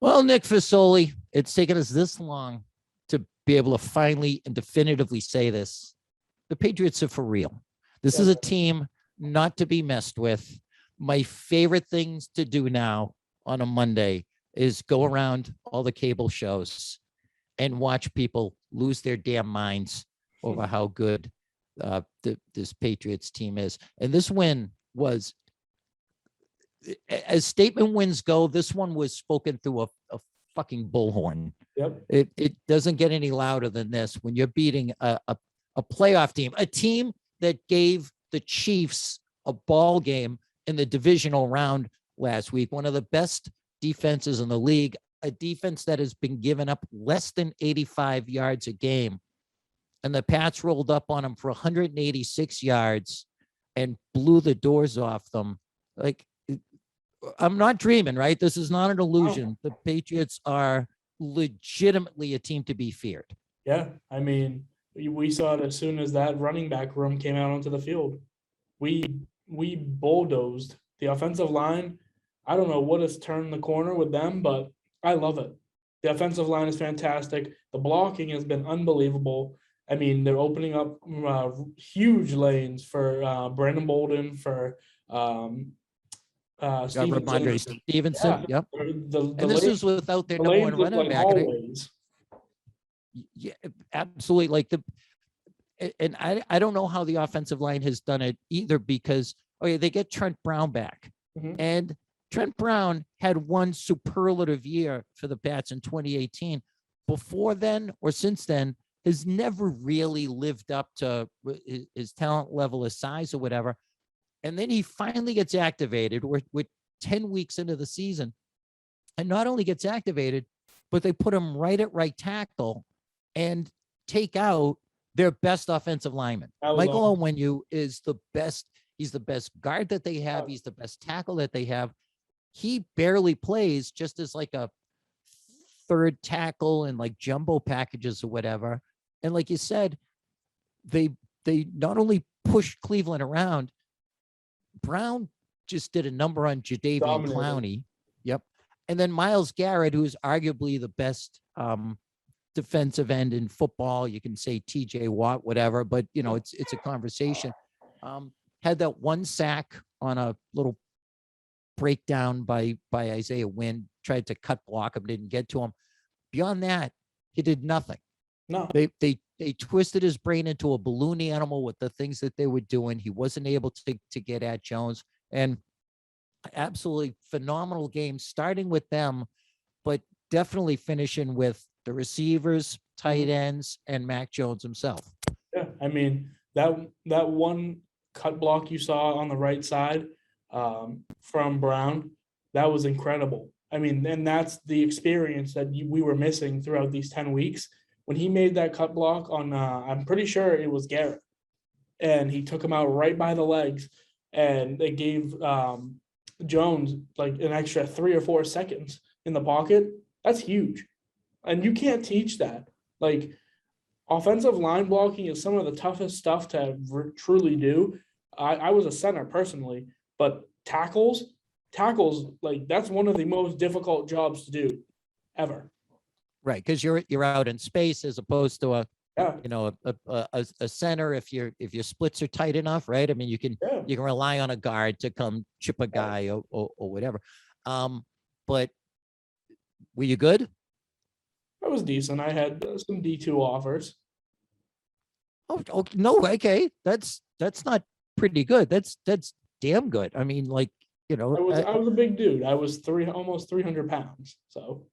Well, Nick Fasoli, it's taken us this long to be able to finally and definitively say this. The Patriots are for real. This is a team not to be messed with. My favorite things to do now on a Monday is go around all the cable shows and watch people lose their damn minds over how good this Patriots team is. And this win was, as statement wins go, this one was spoken through a fucking bullhorn. Yep. It doesn't get any louder than this when you're beating a playoff team, a team that gave the Chiefs a ball game in the divisional round last week, one of the best defenses in the league, a defense that has been giving up less than 85 yards a game. And the Pats rolled up on them for 186 yards and blew the doors off them. Like, I'm not dreaming, right? This is not an illusion. The Patriots are legitimately a team to be feared. Yeah, I mean, we saw it as soon as that running back room came out onto the field. We bulldozed the offensive line. I don't know what has turned the corner with them, but I love it. The offensive line is fantastic. The blocking has been unbelievable. I mean, they're opening up huge lanes for Brandon Bolden, for Stevenson. Stevenson, yeah. yep. And this is without their number one running back. Yeah, absolutely. Like and I don't know how the offensive line has done it either, because they get Trent Brown back, and Trent Brown had one superlative year for the Pats in 2018. Before then or since then, has never really lived up to his talent level, his size or whatever. And then he finally gets activated. We're 10 weeks into the season, and not only gets activated, but they put him right at right tackle and take out their best offensive lineman. Michael Onwenu is the best. He's the best guard that they have. He's the best tackle that they have. He barely plays, just as like a third tackle and like jumbo packages or whatever. And like you said, they not only pushed Cleveland around. Brown just did a number on Jadeveon Clowney. Yep. And then Myles Garrett, who is arguably the best defensive end in football. You can say TJ Watt, whatever, but it's a conversation. Had that one sack on a little breakdown by Isaiah Wynn, tried to cut block him, didn't get to him. Beyond that, he did nothing. No. They twisted his brain into a balloon animal with the things that they were doing. He wasn't able to get at Jones, and absolutely phenomenal game starting with them, but definitely finishing with the receivers, tight ends, and Mac Jones himself. Yeah, I mean, that one cut block you saw on the right side from Brown, that was incredible. I mean, and that's the experience that we were missing throughout these 10 weeks. When he made that cut block on, I'm pretty sure it was Garrett, and he took him out right by the legs, and they gave Jones like an extra 3 or 4 seconds in the pocket. That's huge. And you can't teach that. Like, offensive line blocking is some of the toughest stuff to truly do. I was a center personally, but tackles, like, that's one of the most difficult jobs to do ever. Right, because you're out in space as opposed to a center. If your splits are tight enough, right? I mean, you can rely on a guard to come chip a guy or whatever. But were you good? I was decent. I had some D2 offers. Oh no, okay, that's not pretty good. That's damn good. I mean, like, I was a big dude. I was almost 300 pounds. So.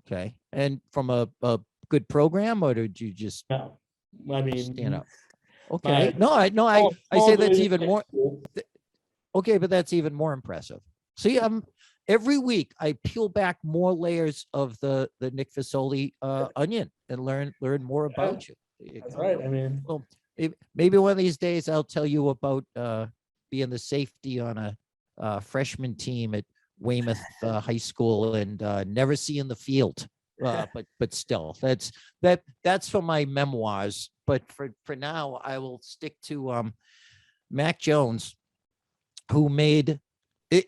Okay. And from a good program, or did you just no? I mean, stand up? Okay. I say that's even more. Okay, but that's even more impressive. See, every week I peel back more layers of the Nick Fasoli onion and learn more about you. That's right. I mean, well, maybe one of these days I'll tell you about being the safety on a freshman team at Weymouth High School and never seeing the field. But still, that's for my memoirs. But for now, I will stick to Mac Jones, who made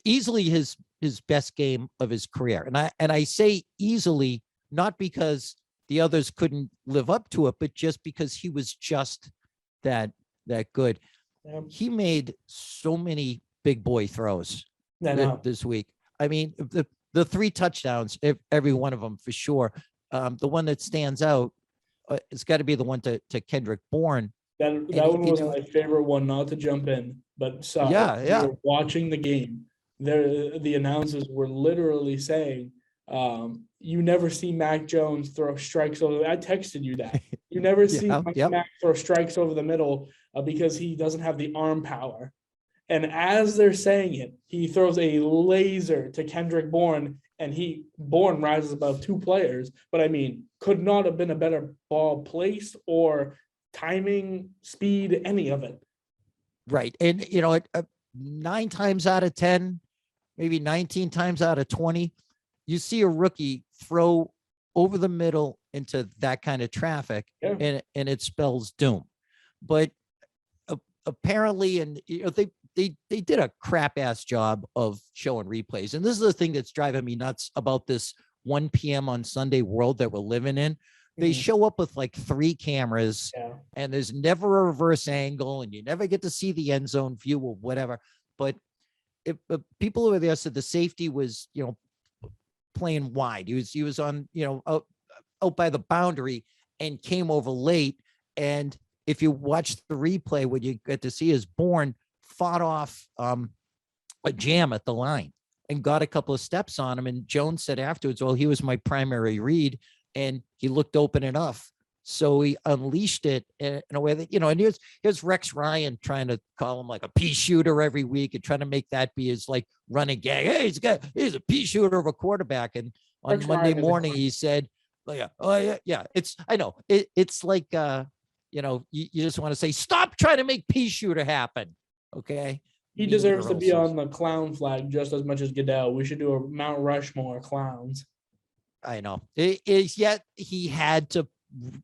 easily his his best game of his career. And I say easily, not because the others couldn't live up to it, but just because he was just that good. He made so many big boy throws this week. I mean, the 3 touchdowns, every one of them for sure. The one that stands out, it's got to be the one to Kendrick Bourne. That one was my favorite one, not to jump in, but we were watching the game. The announcers were literally saying, you never see Mac Jones throw strikes over. I texted you that. You never see Mac throw strikes over the middle because he doesn't have the arm power. And as they're saying it, he throws a laser to Kendrick Bourne, and Bourne rises above 2 players. But I mean, could not have been a better ball placed or timing, speed, any of it. Right. And, 9 times out of 10, maybe 19 times out of 20, you see a rookie throw over the middle into that kind of traffic, and it spells doom. But apparently, and they did a crap ass job of showing replays. And this is the thing that's driving me nuts about this 1 p.m. on Sunday world that we're living in. They show up with like 3 cameras, and there's never a reverse angle, and you never get to see the end zone view or whatever. But if people over there said the safety was, playing wide. He was on, out by the boundary and came over late. And if you watch the replay, what you get to see is Bourne fought off a jam at the line and got a couple of steps on him. And Jones said afterwards, well, he was my primary read, and he looked open enough. So he unleashed it in a way that, and here's Rex Ryan trying to call him like a pea shooter every week and trying to make that be his like running gag. Hey, he's a pea shooter of a quarterback. And on Rex Monday morning, he said, oh yeah. It's like, you just want to say, stop trying to make pea shooter happen. Okay. He deserves to be on the clown flag just as much as Goodell. We should do a Mount Rushmore clowns. I know. Yet he had to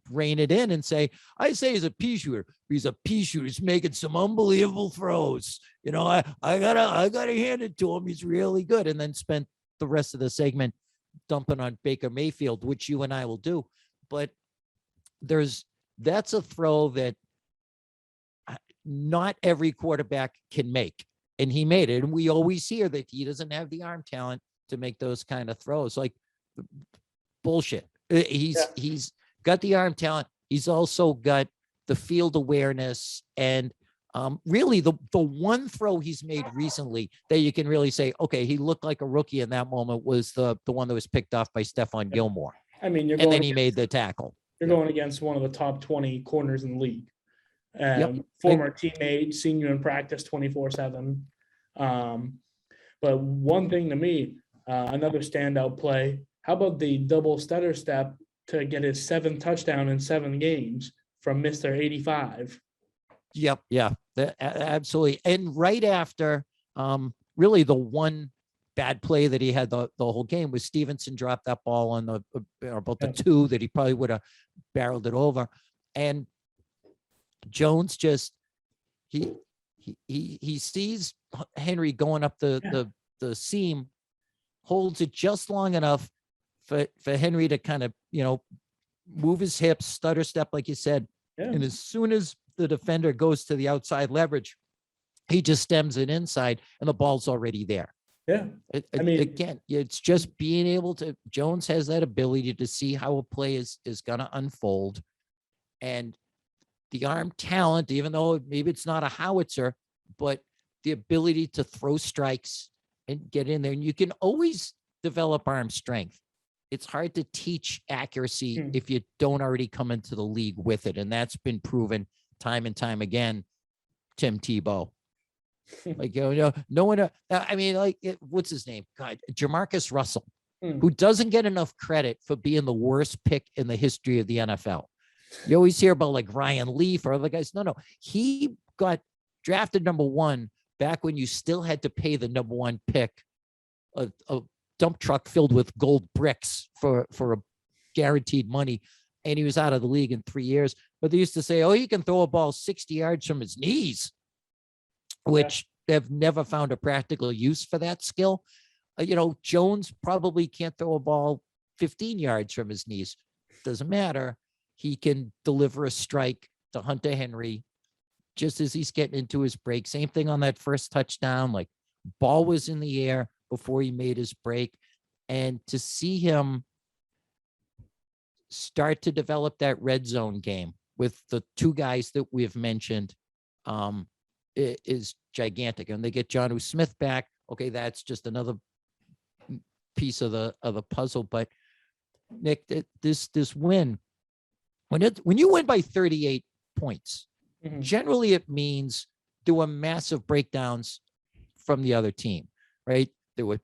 rein it in and say, I say he's a pea shooter. He's a pea shooter. He's making some unbelievable throws. I gotta hand it to him. He's really good. And then spent the rest of the segment dumping on Baker Mayfield, which you and I will do. But that's a throw that not every quarterback can make. And he made it. And we always hear that he doesn't have the arm talent to make those kind of throws. Like bullshit. He's got the arm talent. He's also got the field awareness. And really the one throw he's made recently that you can really say, okay, he looked like a rookie in that moment was the one that was picked off by Stephon Gilmore. I mean, then he made the tackle. You're going against one of the top 20 corners in the league. Former teammate, seen you in practice 24/7. But one thing to me, another standout play, how about the double stutter step to get his 7th touchdown in 7 games from Mr. 85? Yep. Yeah, absolutely. And right after, really the one bad play that he had the whole game was Stevenson dropped that ball on about the 2 that he probably would have barreled it over. And Jones just, he sees Henry going up the seam, holds it just long enough for Henry to kind of, move his hips, stutter step, like you said. Yeah. And as soon as the defender goes to the outside leverage, he just stems it inside and the ball's already there. Yeah. Again, it's just being able to, Jones has that ability to see how a play is going to unfold. And the arm talent, even though maybe it's not a howitzer, but the ability to throw strikes and get in there. And you can always develop arm strength. It's hard to teach accuracy if you don't already come into the league with it. And that's been proven time and time again. Tim Tebow. No one, what's his name? God, Jamarcus Russell, who doesn't get enough credit for being the worst pick in the history of the NFL. You always hear about like Ryan Leaf or other guys. No, he got drafted number 1 back when you still had to pay the number 1 pick, a dump truck filled with gold bricks for a guaranteed money. And he was out of the league in 3 years. But they used to say, he can throw a ball 60 yards from his knees, which they've never found a practical use for that skill. Jones probably can't throw a ball 15 yards from his knees. Doesn't matter. He can deliver a strike to Hunter Henry just as he's getting into his break. Same thing on that first touchdown. Like, ball was in the air before he made his break. And to see him start to develop that red zone game with the two guys that we've mentioned is gigantic. And they get Jonnu Smith back. Okay, that's just another piece of the puzzle. But Nick, this win, when you win by 38 points, generally it means there were massive breakdowns from the other team, right? There were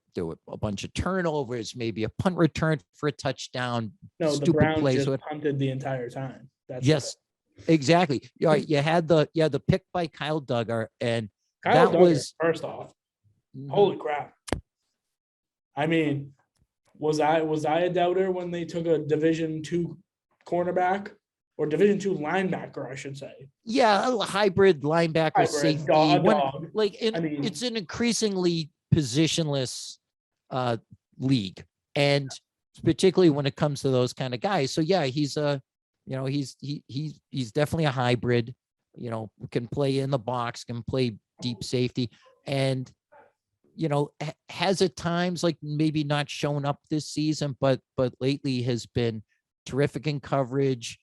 a bunch of turnovers, maybe a punt return for a touchdown. No, the Browns just punted the entire time. Yes, exactly. You had the pick by Kyle Duggar, and Kyle Duggar, was first off. Holy crap! I mean, was I a doubter when they took a Division II cornerback or Division II linebacker, I should say? Yeah, a hybrid linebacker safety. Dog. It's an increasingly positionless league, and particularly when it comes to those kind of guys. So yeah, he's he's definitely a hybrid. Can play in the box, can play deep safety, and has at times like maybe not shown up this season, but lately has been terrific in coverage.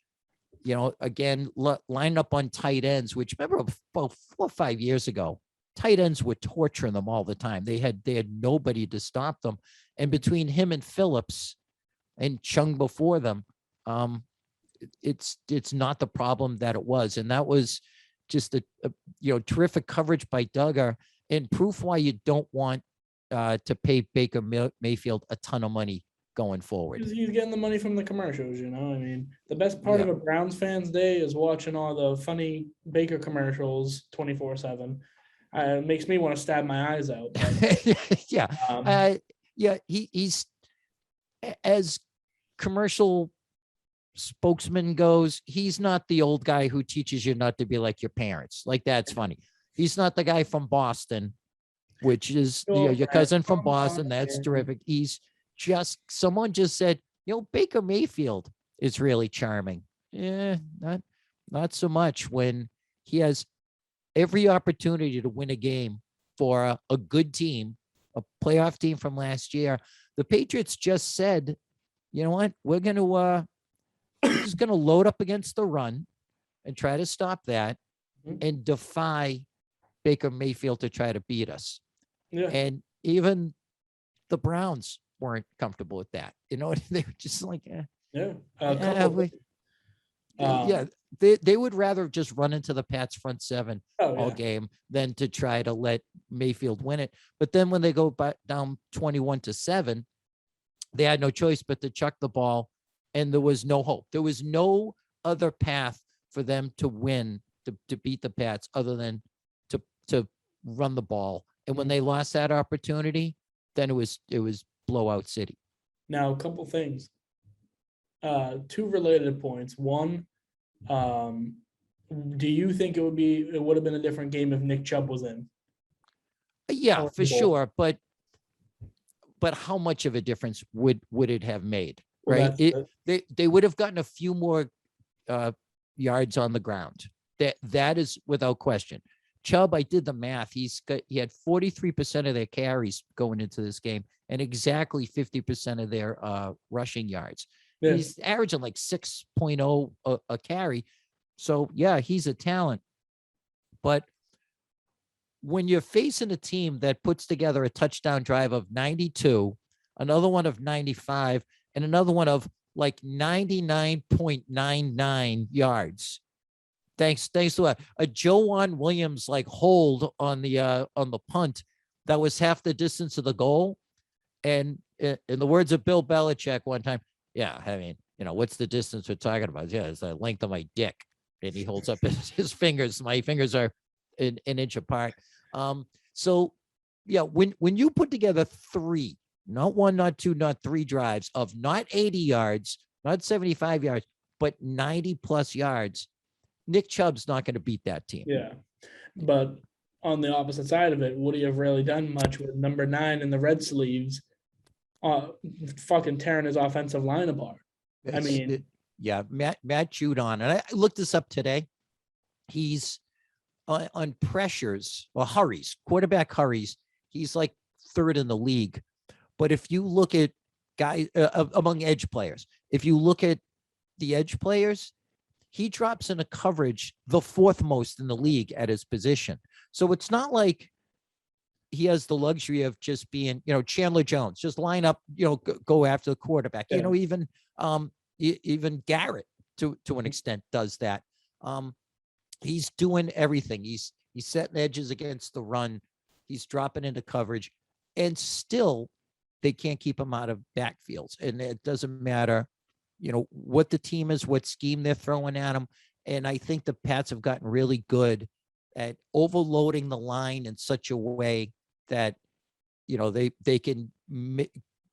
Again, line up on tight ends, which remember about 4 or 5 years ago, tight ends were torturing them all the time. They had nobody to stop them. And between him and Phillips and Chung before them, it's not the problem that it was. And that was just a terrific coverage by Duggar, and proof why you don't want to pay Baker Mayfield a ton of money going forward. He's getting the money from the commercials, I mean, the best part of a Browns fan's day is watching all the funny Baker commercials 24/7. It makes me want to stab my eyes out. But, he's, as commercial spokesman goes, he's not the old guy who teaches you not to be like your parents. Like, that's funny. He's not the guy from Boston, which is your cousin from Boston. That's terrific. He's just, someone just said, Baker Mayfield is really charming. Yeah, not so much when he has every opportunity to win a game for a good team, a playoff team from last year. The Patriots just said, you know what, we're just going to load up against the run and try to stop that and defy Baker Mayfield to try to beat us. Yeah. And even the Browns weren't comfortable with that. They were just like, they would rather just run into the Pats front seven all game than to try to let Mayfield win it. But then when they go back down 21-7, they had no choice but to chuck the ball, and there was no hope. There was no other path for them to win, to beat the Pats, other than to run the ball. And when they lost that opportunity, then it was blowout city. Now, a couple things. Two related points. One, do you think it would have been a different game if Nick Chubb was in? Yeah, for sure. But how much of a difference would it have made? Right? They would have gotten a few more yards on the ground. That is without question. Chubb, I did the math. He had 43% of their carries going into this game and exactly 50% of their rushing yards. Yeah. He's averaging like 6.0 a carry. So yeah, he's a talent. But when you're facing a team that puts together a touchdown drive of 92, another one of 95, and another one of like 99.99 yards, thanks to a Juwan Williams like hold on the punt that was half the distance of the goal. And in the words of Bill Belichick one time, yeah, I mean, what's the distance we're talking about? Yeah, it's the length of my dick. And he holds up his fingers. My fingers are an inch apart. So yeah, when you put together three, not one, not two, not three drives of not 80 yards, not 75 yards, but 90 plus yards, Nick Chubb's not going to beat that team. Yeah. But on the opposite side of it, would he have really done much with number 9 in the red sleeves, fucking tearing his offensive line apart? Yeah, Matt Judon, and I looked this up today. He's on pressures or hurries, quarterback hurries. He's like 3rd in the league. But if you look at guys among edge players, if you look at the edge players, he drops into coverage the 4th most in the league at his position. So it's not like he has the luxury of just being, Chandler Jones, just line up, go after the quarterback. Yeah. Even Garrett to an extent does that. He's doing everything. He's setting edges against the run. He's dropping into coverage, and still they can't keep him out of backfields. And it doesn't matter, what the team is, what scheme they're throwing at him. And I think the Pats have gotten really good at overloading the line in such a way that, they can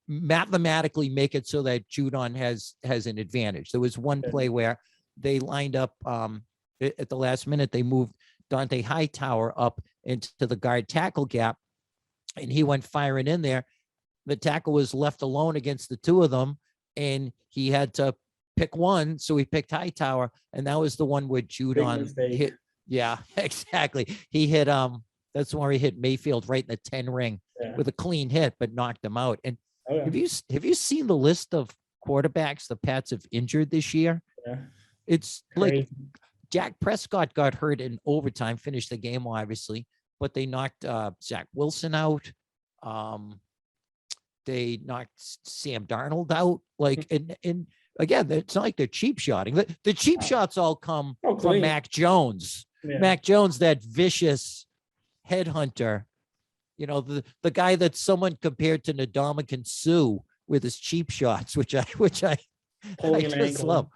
mathematically make it so that Judon has an advantage. There was one play where they lined up at the last minute. They moved Dante Hightower up into the guard tackle gap, and he went firing in there. The tackle was left alone against the 2 of them, and he had to pick one. So he picked Hightower, and that was the one where Judon hit. Yeah, exactly. He hit, that's the one where he hit Mayfield right in the 10 ring with a clean hit, but knocked him out. And have you seen the list of quarterbacks the Pats have injured this year? Yeah. It's crazy. Like Dak Prescott got hurt in overtime, finished the game, obviously, but they knocked Zach Wilson out. They knocked Sam Darnold out. Like, and again, it's not like they're cheap shotting. The cheap shots all come from Mac Jones. Yeah. Mac Jones, that vicious headhunter, the guy that someone compared to Ndamukong Suh with his cheap shots, which I just love.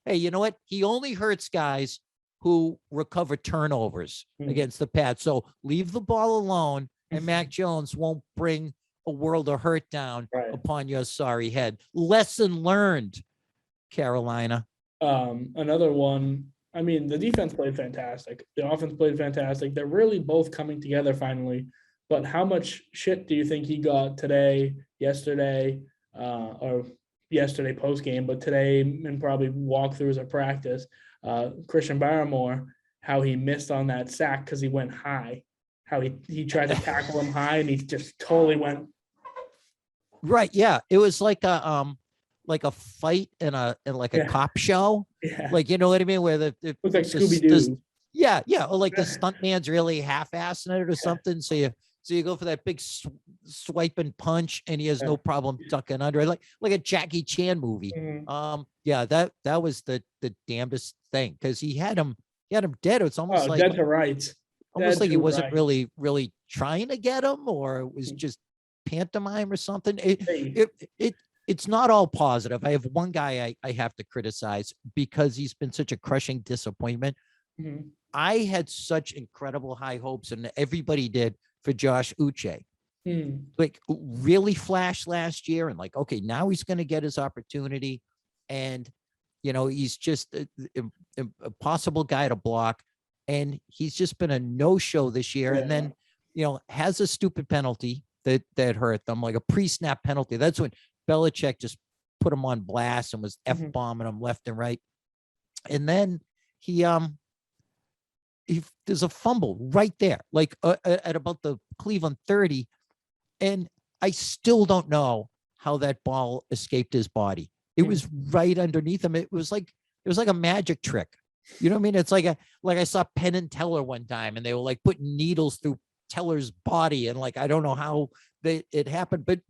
Hey, you know what? He only hurts guys who recover turnovers against the Pats. So leave the ball alone, and Mac Jones won't bring a world of hurt down upon your sorry head. Lesson learned, Carolina. Another one. I mean, the defense played fantastic. The offense played fantastic. They're really both coming together finally. But how much shit do you think he got today, yesterday, or yesterday post game, but today and probably walkthroughs of practice? Christian Barmore, how he missed on that sack because he went high. How he tried to tackle him high and he just totally went. Right. Yeah. It was like a fight in a cop show. Yeah. Like, you know what I mean? Where it looks like Scooby-Doo. Yeah. Or like the stuntman's really half-assing it or something. So you go for that big swipe and punch, and he has no problem ducking under it, like a Jackie Chan movie. That was the damnedest thing, because he had him dead. It's almost like dead to rights. Almost like he wasn't really trying to get him, or it was just pantomime or something. It's not all positive. I have one guy I have to criticize because he's been such a crushing disappointment. I had such incredible high hopes, and everybody did, for Josh Uche. Like, really flashed last year, and like, okay, now he's going to get his opportunity, and he's just a possible guy to block, and he's just been a no-show this year. And then has a stupid penalty that hurt them, like a pre-snap penalty. That's when Belichick just put him on blast and was F-bombing him left and right. And then there's a fumble right there, like at about the Cleveland 30. And I still don't know how that ball escaped his body. It was right underneath him. It was like a magic trick. You know what I mean? It's like I saw Penn and Teller one time, and they were like putting needles through Teller's body. And like, I don't know how it happened, but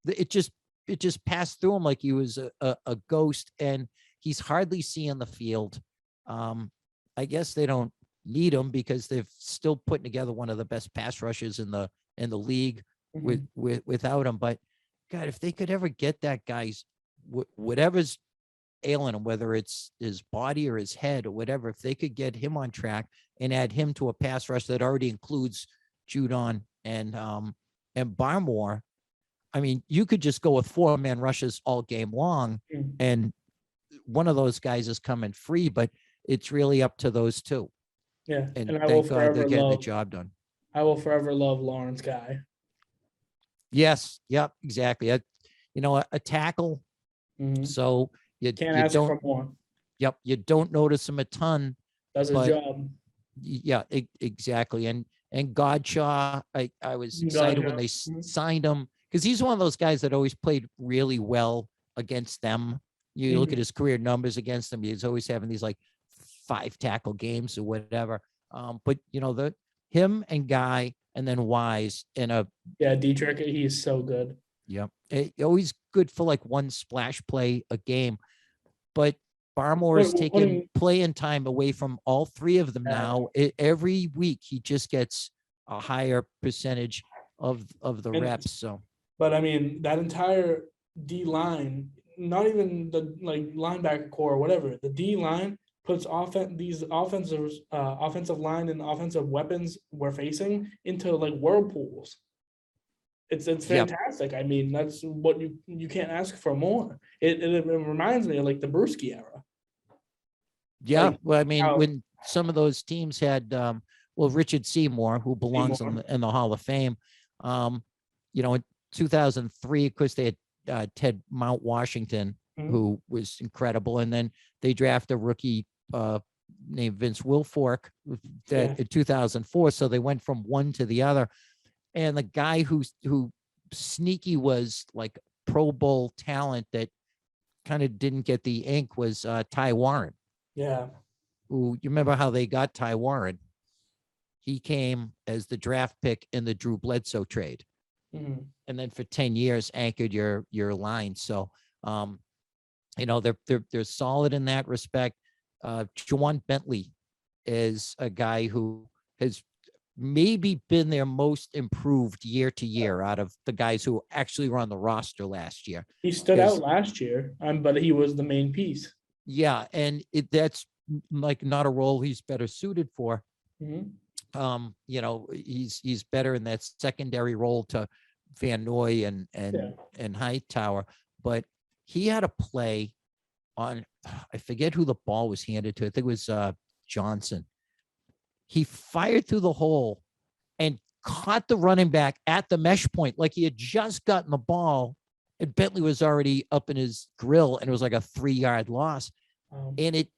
it just passed through him like he was a ghost, and he's hardly seeing the field. I guess they don't need him because they're still putting together one of the best pass rushes in the league without him. But God, if they could ever get that guy's whatever's ailing him, whether it's his body or his head or whatever, if they could get him on track and add him to a pass rush that already includes Judon and Barmore, I mean, you could just go with 4-man rushes all game long, and one of those guys is coming free, but it's really up to those two. Yeah, And and thank God they're getting the job done. I will forever love Lawrence Guy. Yes. Yep. Exactly. A tackle. Mhm. So you Can't you ask don't. for more. Yep. You don't notice him a ton, Does his but job. yeah, exactly. And Godshaw, I was excited when Gotcha. they Mhm. signed him because he's one of those guys that always played really well against them. You look at Mhm. his career numbers against them; he's always having these like 5 tackle games or whatever. But him and Guy and then Wise in a Yeah, Dietrich, he is so good. yep, always good for like one splash play a game. But Barmore is taking Putting playing time away from all three of them now. Every week he just gets a higher percentage of the and reps. So But I mean, that entire D line, not even the like linebacker core or whatever, the D line puts these offensive line and offensive weapons we're facing into like whirlpools. It's yep, fantastic. I mean, that's what you can't ask for more. It reminds me of like the Brewski era. yeah. Like Well, I mean, how when some of those teams had Richard Seymour, who belongs Seymour, in the Hall of Fame, in 2003, of course, they had Ted Mount Washington, mhm, who was incredible, and then they draft a rookie named Vince Wilfork that yeah, in 2004. So they went from one to the other, and the guy who sneaky was like Pro Bowl talent that kind of didn't get the ink was Ty Warren. yeah, Who you remember how they got Ty Warren? He came as the draft pick in the Drew Bledsoe trade, mhm, and then for 10 years anchored your line. So they're solid in that respect. Juwan Bentley is a guy who has maybe been their most improved year to year out of the guys who actually were on the roster last year. he stood out Because last year, but he was the main piece. yeah, and that's like not a role he's better suited for. Mhm, He's better in that secondary role to Van Noy yeah, and Hightower, but he had a play on, I forget who the ball was handed to. I think it was Johnson. He fired through the hole and caught the running back at the mesh point, like he had just gotten the ball, and Bentley was already up in his grill, and it was like a 3-yard loss. um, And it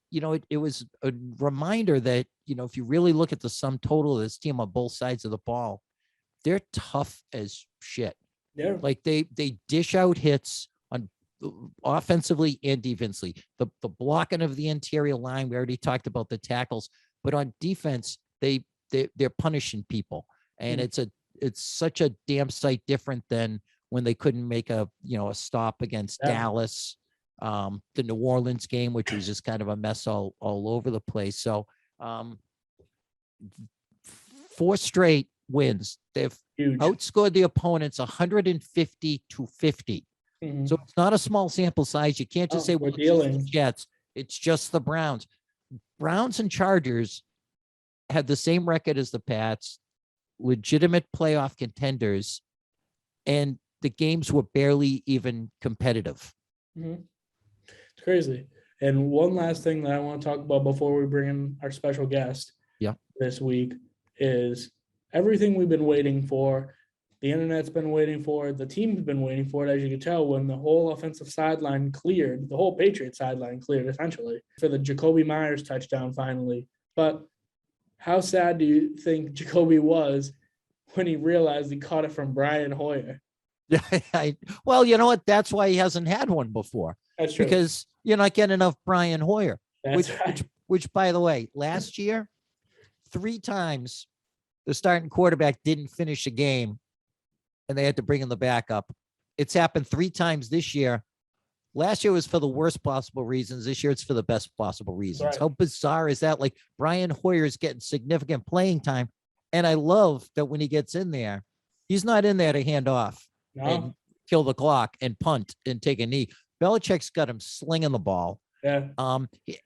was a reminder that, if you really look at the sum total of this team on both sides of the ball, they're tough as shit. yeah, Like they dish out hits on offensively and defensively. The blocking of the interior line, we already talked about the tackles, but on defense, they're punishing people. And mhm, it's such a damn sight different than when they couldn't make a stop against yeah, Dallas, the New Orleans game, which was just kind of a mess all over the place. So 4 straight wins. They've huge. outscored the opponents 150-50. So Mhm. it's not a small sample size. You can't just Oh, say, we're well, it's just the dealing. Jets. It's just the Browns. Browns and Chargers had the same record as the Pats, legitimate playoff contenders, and the games were barely even competitive. Mhm. It's crazy. And one last thing that I want to talk about before we bring in our special guest Yeah. this week is everything we've been waiting for. The internet's been waiting for it. The team's been waiting for it, as you can tell, when the whole offensive sideline cleared, the whole Patriot sideline cleared, essentially, for the Jacoby Myers touchdown finally. But how sad do you think Jacoby was when he realized he caught it from Brian Hoyer? Well, you know what? That's why he hasn't had one before, That's true. because you're not getting enough Brian Hoyer, That's right. which, by the way, last year, 3 times the starting quarterback didn't finish a game and they had to bring in the backup. It's happened 3 times this year. Last year was for the worst possible reasons. This year it's for the best possible reasons. Right. How bizarre is that? Like Brian Hoyer is getting significant playing time. And I love that when he gets in there, he's not in there to hand off and No. kill the clock and punt and take a knee. Belichick's got him slinging the ball. Yeah.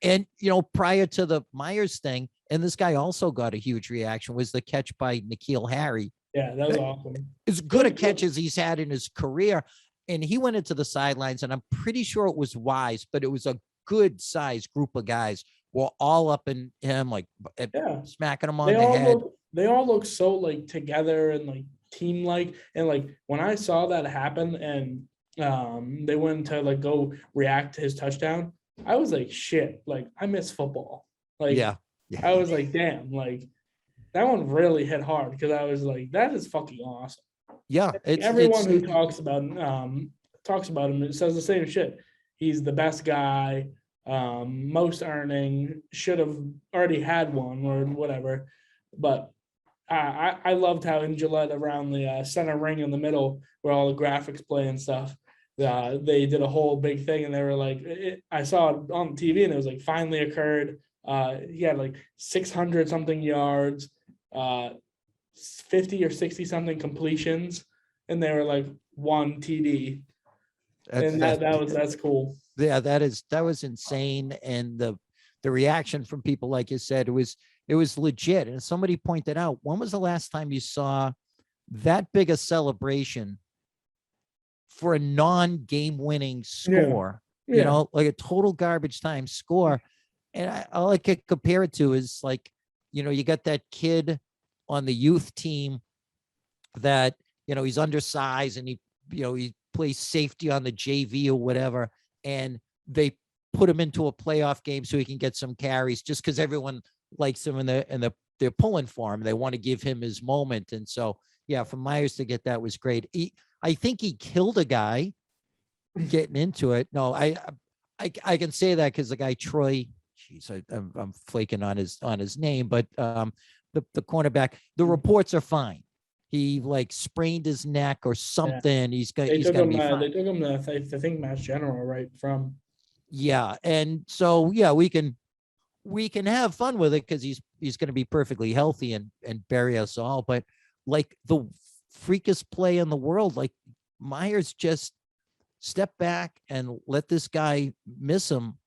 And prior to the Myers thing, and this guy also got a huge reaction, was the catch by N'Keal Harry. Yeah. That was awesome. As good a catch as he's had in his career. And he went into the sidelines, and I'm pretty sure it was Wise, but it was a good sized group of guys were all up in him, like Yeah. smacking him on the head. They all look so like together and like team like, and like when I saw that happen and they went to like go react to his touchdown, I was like, shit, like I miss football. Like Yeah. I was like, damn, like that one really hit hard because I was like, that is fucking awesome. Yeah. Everyone who talks about him, it says the same shit. He's the best guy, most earning, should have already had one or whatever. But I loved how in Gillette around the center ring in the middle where all the graphics play and stuff. They did a whole big thing and they were like, I saw it on TV and it was like finally occurred. He had like 600 something yards, 50 or 60 something completions, and they were like one TD. And that's cool. Yeah, that was insane. And the reaction from people, like you said, it was legit. And somebody pointed out, when was the last time you saw that big a celebration for a non-game winning score? Yeah. You know, like a total garbage time score. And all I could compare it to is like, you know, you got that kid on the youth team that, you know, he's undersized and he plays safety on the JV or whatever. And they put him into a playoff game so he can get some carries just because everyone likes him and they're pulling for him. They want to give him his moment. And so, yeah, for Myers to get that was great. I think he killed a guy getting into it. No, I can say that because the guy Troy, geez, I'm flaking on his name, but the cornerback, the reports are fine. He like sprained his neck or something. Yeah. He's gonna be fine. They took him to I think Mass General right from. Yeah, and so yeah, we can have fun with it because he's going to be perfectly healthy and bury us all. But like the freakiest play in the world, like Myers just stepped back and let this guy miss him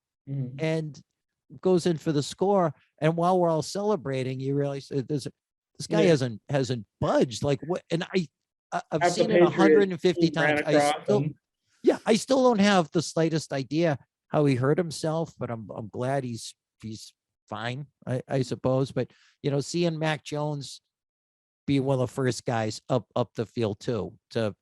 and goes in for the score. And while we're all celebrating, you realize this guy hasn't budged. Like what? And I've seen it 150 times. I still don't have the slightest idea how he hurt himself, but I'm glad he's fine, I suppose. But you know, seeing Mac Jones be one of the first guys up the field too to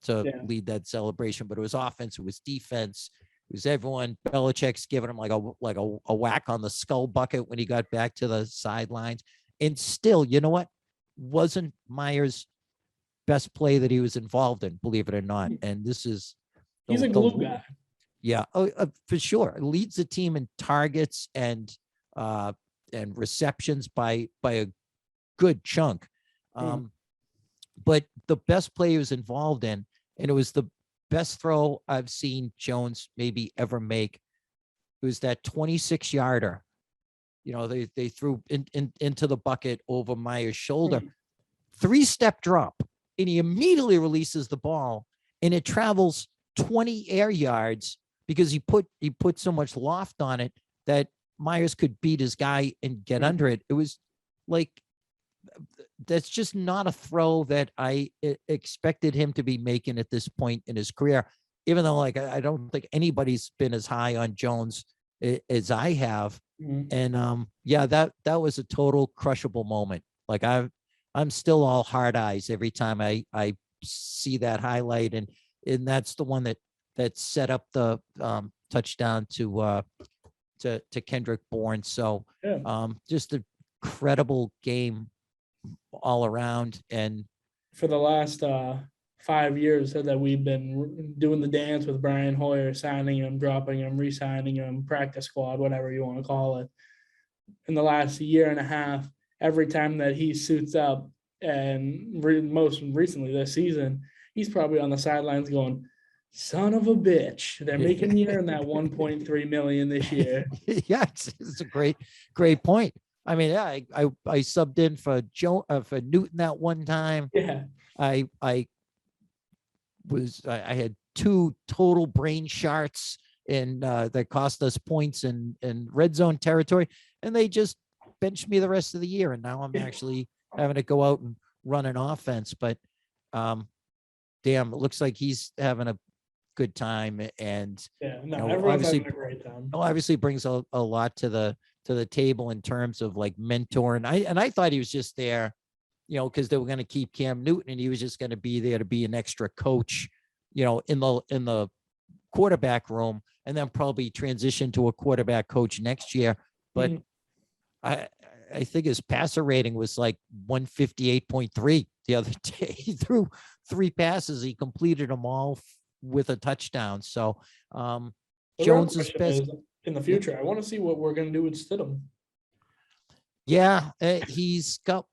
lead that celebration, but it was offense, it was defense, it was everyone. Belichick's giving him like a whack on the skull bucket when he got back to the sidelines. And still, you know what? Wasn't Myers' best play that he was involved in, believe it or not. And this is he's a glue guy. Yeah, for sure. It leads the team in targets and receptions by a good chunk. But the best play he was involved in, and it was the best throw I've seen Jones maybe ever make. It was that 26-yarder. You know, they threw into the bucket over Myers' shoulder. 3-step drop, and he immediately releases the ball, and it travels 20 air yards because he put so much loft on it that Myers could beat his guy and get under it. It was like, that's just not a throw that I expected him to be making at this point in his career, even though like I don't think anybody's been as high on Jones as I have. And yeah, that was a total crushable moment. Like I'm still all hard eyes every time I see that highlight, and that's the one that set up the touchdown to Kendrick Bourne. So just a credible game all around. And for the last 5 years that we've been doing the dance with Brian Hoyer, signing him, dropping him, re-signing him, practice squad, whatever you want to call it. In the last year and a half, every time that he suits up, and most recently this season, he's probably on the sidelines going, son of a bitch, they're making me earn that 1.3 million this year. Yeah, it's a great point. I mean, yeah, I subbed in for for Newton that one time. Yeah, I had 2 total brain sharts and that cost us points in red zone territory, and they just benched me the rest of the year. And now I'm actually having to go out and run an offense. But damn, it looks like he's having a good time. And everyone's having a great time. Obviously brings a lot to the to the table in terms of like mentoring. I thought he was just there, because they were going to keep Cam Newton, and he was just going to be there to be an extra coach, in the quarterback room, and then probably transition to a quarterback coach next year. But I think his passer rating was like 158.3 the other day. He threw 3 passes. He completed them all with a touchdown. So Jones is best in the future. I want to see what we're going to do with Stidham. Yeah, he's got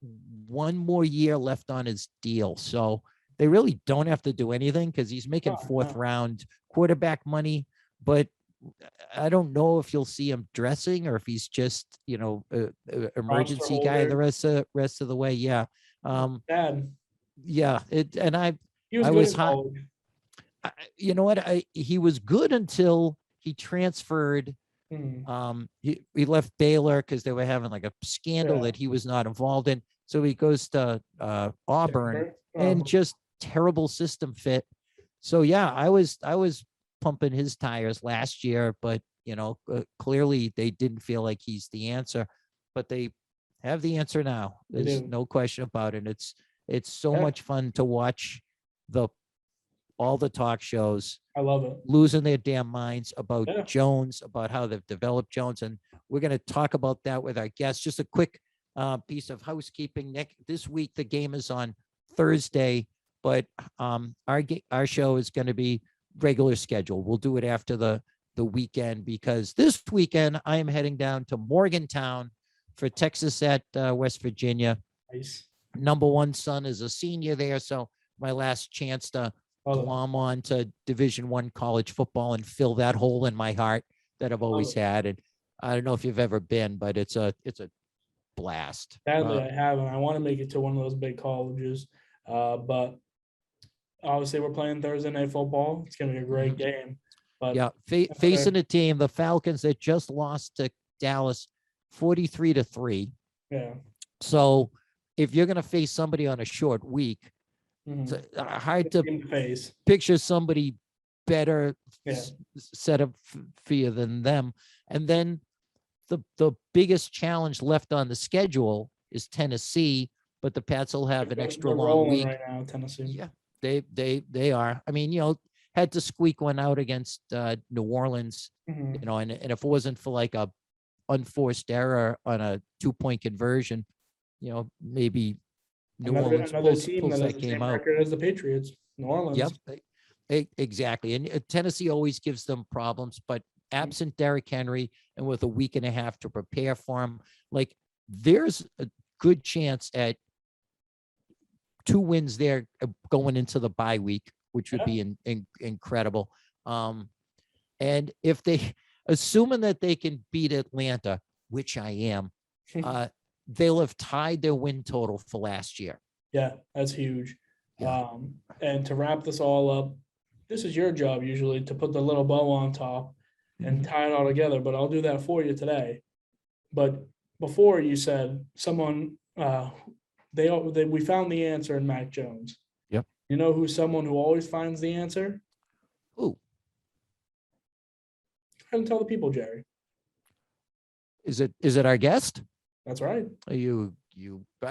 1 more year left on his deal. So they really don't have to do anything because he's making 4th round quarterback money. But I don't know if you'll see him dressing or if he's just, emergency guy the rest of the way. Yeah. Bad. Yeah. He was I good was in hot. college. You know what? He was good until he transferred. He left Baylor because they were having like a scandal that he was not involved in. So he goes to Auburn and just terrible system fit. So yeah, I was pumping his tires last year, but clearly they didn't feel like he's the answer, but they have the answer now. There's no question about it. It's so much fun to watch all the talk shows. I love it. Losing their damn minds about Jones, about how they've developed Jones. And we're going to talk about that with our guests. Just a quick piece of housekeeping, Nick. This week, the game is on Thursday, but our show is going to be regular schedule. We'll do it after the weekend because this weekend I am heading down to Morgantown for Texas at West Virginia. Nice. Number 1 son is a senior there. So my last chance to glom on to Division I college football and fill that hole in my heart that I've always had. And I don't know if you've ever been, but it's a blast. Sadly, I haven't. I want to make it to one of those big colleges, but obviously we're playing Thursday night football. It's going to be a great game. But yeah, facing a team, the Falcons, that just lost to Dallas 43-3. Yeah. So if you're going to face somebody on a short week, it's hard to picture somebody better set up for you than them. And then the biggest challenge left on the schedule is Tennessee, but the Pats will have an extra long week right now. Tennessee, yeah, they are. I mean, had to squeak one out against New Orleans, and if it wasn't for like a unforced error on a 2-point conversion, maybe New Orleans pulls that game out. As the Patriots, New Orleans. Yep, exactly. And Tennessee always gives them problems, but absent Derrick Henry and with a week and a half to prepare for him, like there's a good chance at 2 wins there going into the bye week, which would be incredible. And if they, assuming that they can beat Atlanta, which I am, they'll have tied their win total for last year. Yeah, that's huge. Yeah. And to wrap this all up, this is your job usually to put the little bow on top and tie it all together, but I'll do that for you today. But before you said someone, we found the answer in Mac Jones. Yep. You know who's someone who always finds the answer? Who? Try and tell the people, Jerry. Is it our guest? That's right. You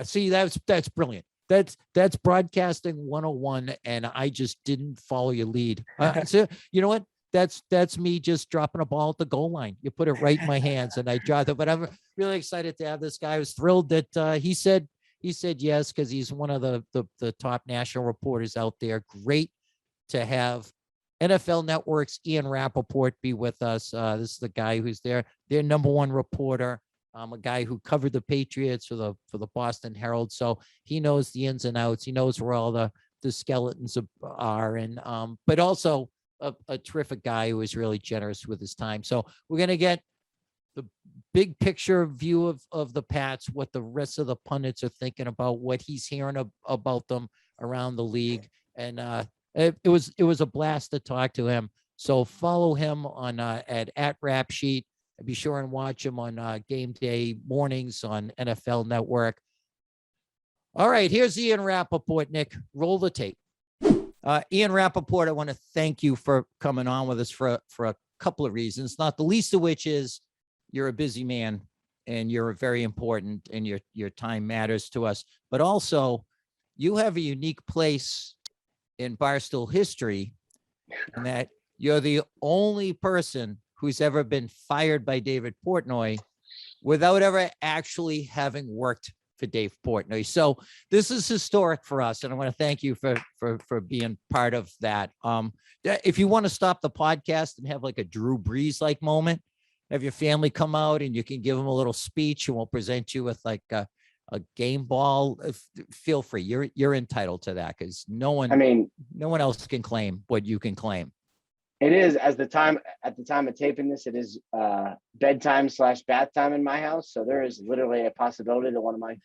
see, that's brilliant. That's broadcasting 101, and I just didn't follow your lead. So you know what? That's me just dropping a ball at the goal line. You put it right in my hands, and I dropped it. But I'm really excited to have this guy. I was thrilled that he said yes because he's one of the top national reporters out there. Great to have NFL Network's Ian Rapoport be with us. This is the guy who's their number 1 reporter. A guy who covered the Patriots for the Boston Herald, so he knows the ins and outs. He knows where all the skeletons are, and but also a terrific guy who is really generous with his time. So we're gonna get the big picture view of the Pats, what the rest of the pundits are thinking about, what he's hearing about them around the league, and it was a blast to talk to him. So follow him on at Rap Sheet. Be sure and watch him on game day mornings on NFL Network. All right, here's Ian Rapoport. Nick, roll the tape. Ian Rapoport, I want to thank you for coming on with us for a couple of reasons, not the least of which is you're a busy man and you're very important, and your time matters to us. But also, you have a unique place in Barstool history, in that you're the only person who's ever been fired by David Portnoy without ever actually having worked for Dave Portnoy. So this is historic for us, and I want to thank you for being part of that. If you want to stop the podcast and have like a Drew Brees like moment, have your family come out and you can give them a little speech, and we'll present you with like a game ball. Feel free. You're entitled to that, because no one else can claim what you can claim. It is, at the time of taping this, it is bedtime / bath time in my house. So there is literally a possibility that one of my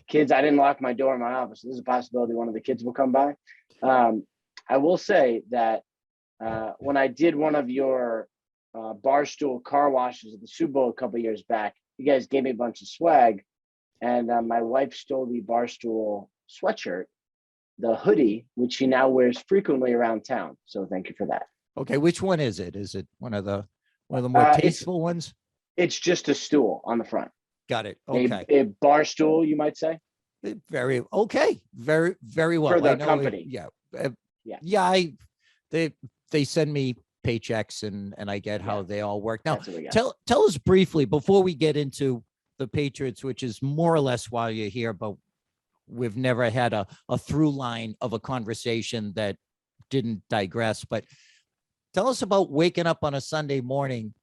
kids, I didn't lock my door in my office. So there's a possibility one of the kids will come by. I will say that when I did one of your Barstool car washes at the Super Bowl a couple of years back, you guys gave me a bunch of swag, and my wife stole the Barstool sweatshirt, the hoodie, which she now wears frequently around town. So thank you for that. Okay, which one is it? Is it one of the more tasteful ones? It's just a stool on the front. Got it. Okay. A bar stool, you might say. Very okay. Very, very well. For the company. They send me paychecks, and I get how they all work. Now, tell us briefly before we get into the Patriots, which is more or less why you're here, but we've never had a through line of a conversation that didn't digress. But tell us about waking up on a Sunday morning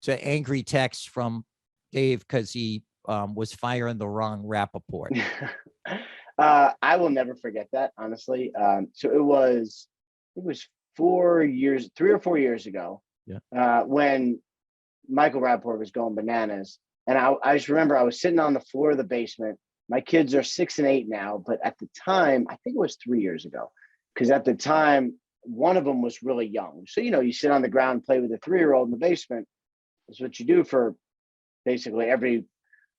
to angry texts from Dave because he was firing the wrong Rapoport. I will never forget that, honestly. So it was 3 or 4 years ago, when Michael Rapoport was going bananas. And I just remember I was sitting on the floor of the basement. My kids are 6 and 8 now, but at the time, I think it was 3 years ago, because at the time, one of them was really young. So, you sit on the ground and play with a 3-year-old in the basement. That's what you do for basically every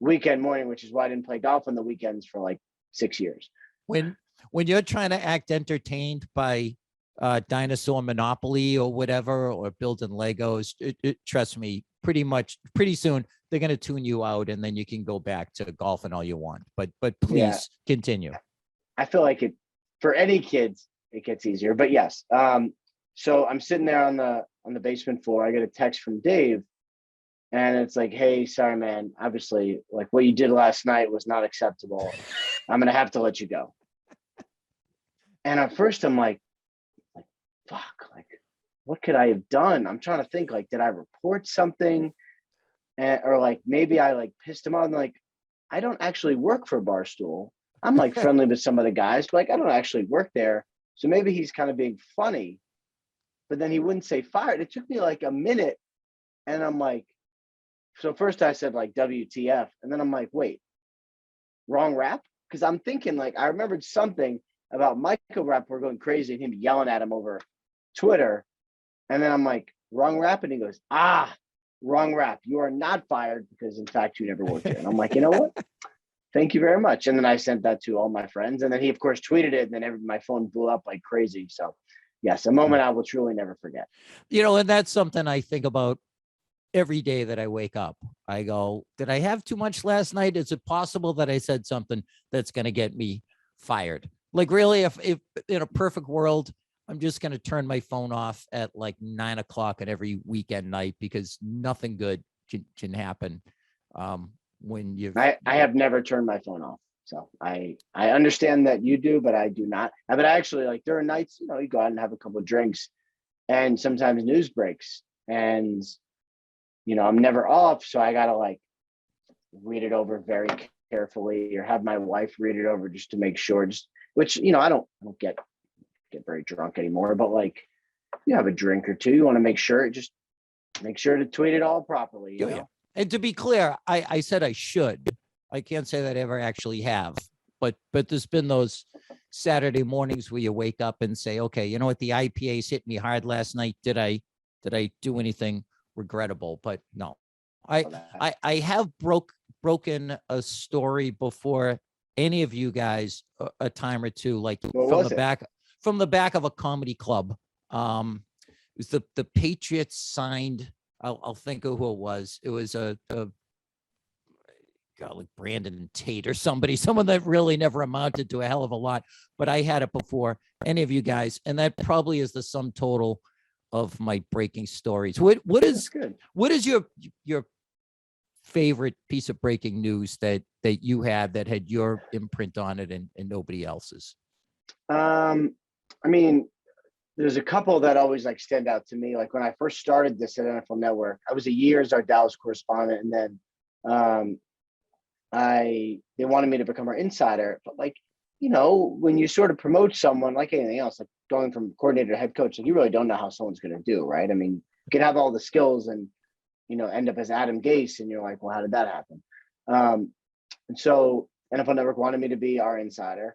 weekend morning, which is why I didn't play golf on the weekends for like 6 years. When you're trying to act entertained by Dinosaur Monopoly or whatever, or building Legos, trust me, pretty soon they're going to tune you out, and then you can go back to golfing all you want. But please continue. I feel like for any kids, it gets easier. But yes, so I'm sitting there on the basement floor. I get a text from Dave, and it's like, "Hey, sorry, man. Obviously, like what you did last night was not acceptable. I'm gonna have to let you go." And at first, I'm like, fuck, like, what could I have done? I'm trying to think, like, did I report something? Or like, maybe I like pissed him off. And like, I don't actually work for Barstool. I'm like friendly with some of the guys, but like, I don't actually work there. So maybe he's kind of being funny, but then he wouldn't say fired. It took me like a minute. And I'm like, so first I said like WTF. And then I'm like, wait, wrong rap? Because I'm thinking like, I remembered something about Michael Rapoport going crazy and him yelling at him over Twitter. And then I'm like, wrong rap? And he goes, wrong rap. You are not fired because in fact you never worked here. And I'm like, you know what? Thank you very much. And then I sent that to all my friends. And then he of course tweeted it. And then my phone blew up like crazy. So yes, a moment I will truly never forget. And that's something I think about every day that I wake up. I go, did I have too much last night? Is it possible that I said something that's going to get me fired? Like really, if in a perfect world, I'm just going to turn my phone off at like 9 o'clock on every weekend night, because nothing good can happen when you. I have never turned my phone off, so I understand that you do, but I do not. But actually, like during nights, you go out and have a couple of drinks, and sometimes news breaks, and I'm never off, so I gotta like read it over very carefully, or have my wife read it over just to make sure. Which I don't get very drunk anymore, but like you have a drink or two, you want to make sure to tweet it all properly. You know? And to be clear, I said I should. I can't say that I ever actually have, but there's been those Saturday mornings where you wake up and say, okay, you know what, the IPAs hit me hard last night. Did I do anything regrettable? But no, I have broken a story before any of you guys a time or two, like from the back of a comedy club. It was the Patriots signed. I'll think of who it was. It was a God, like Brandon Tate or someone that really never amounted to a hell of a lot, but I had it before any of you guys. And that probably is the sum total of my breaking stories. What That's good. your favorite piece of breaking news that you had that had your imprint on it and nobody else's? I mean, there's a couple that always like stand out to me. Like when I first started this at NFL Network, I was a year as our Dallas correspondent, and then they wanted me to become our insider. But like, you know, when you sort of promote someone like anything else, like going from coordinator to head coach, like you really don't know how someone's going to do, right? I mean, you could have all the skills and, you know, end up as Adam Gase, and you're like, well, how did that happen? And so NFL Network wanted me to be our insider,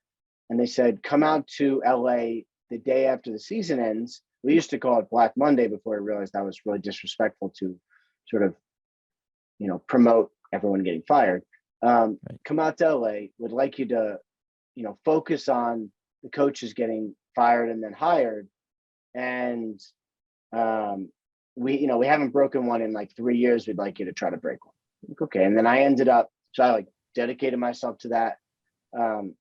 and they said, come out to LA the day after the season ends. We used to call it Black Monday before I realized that was really disrespectful to sort of, you know, promote everyone getting fired. Right. Come out to LA, would like you to, you know, focus on the coaches getting fired and then hired. And we haven't broken one in like 3 years. We'd like you to try to break one. Like, okay. And then I like dedicated myself to that. And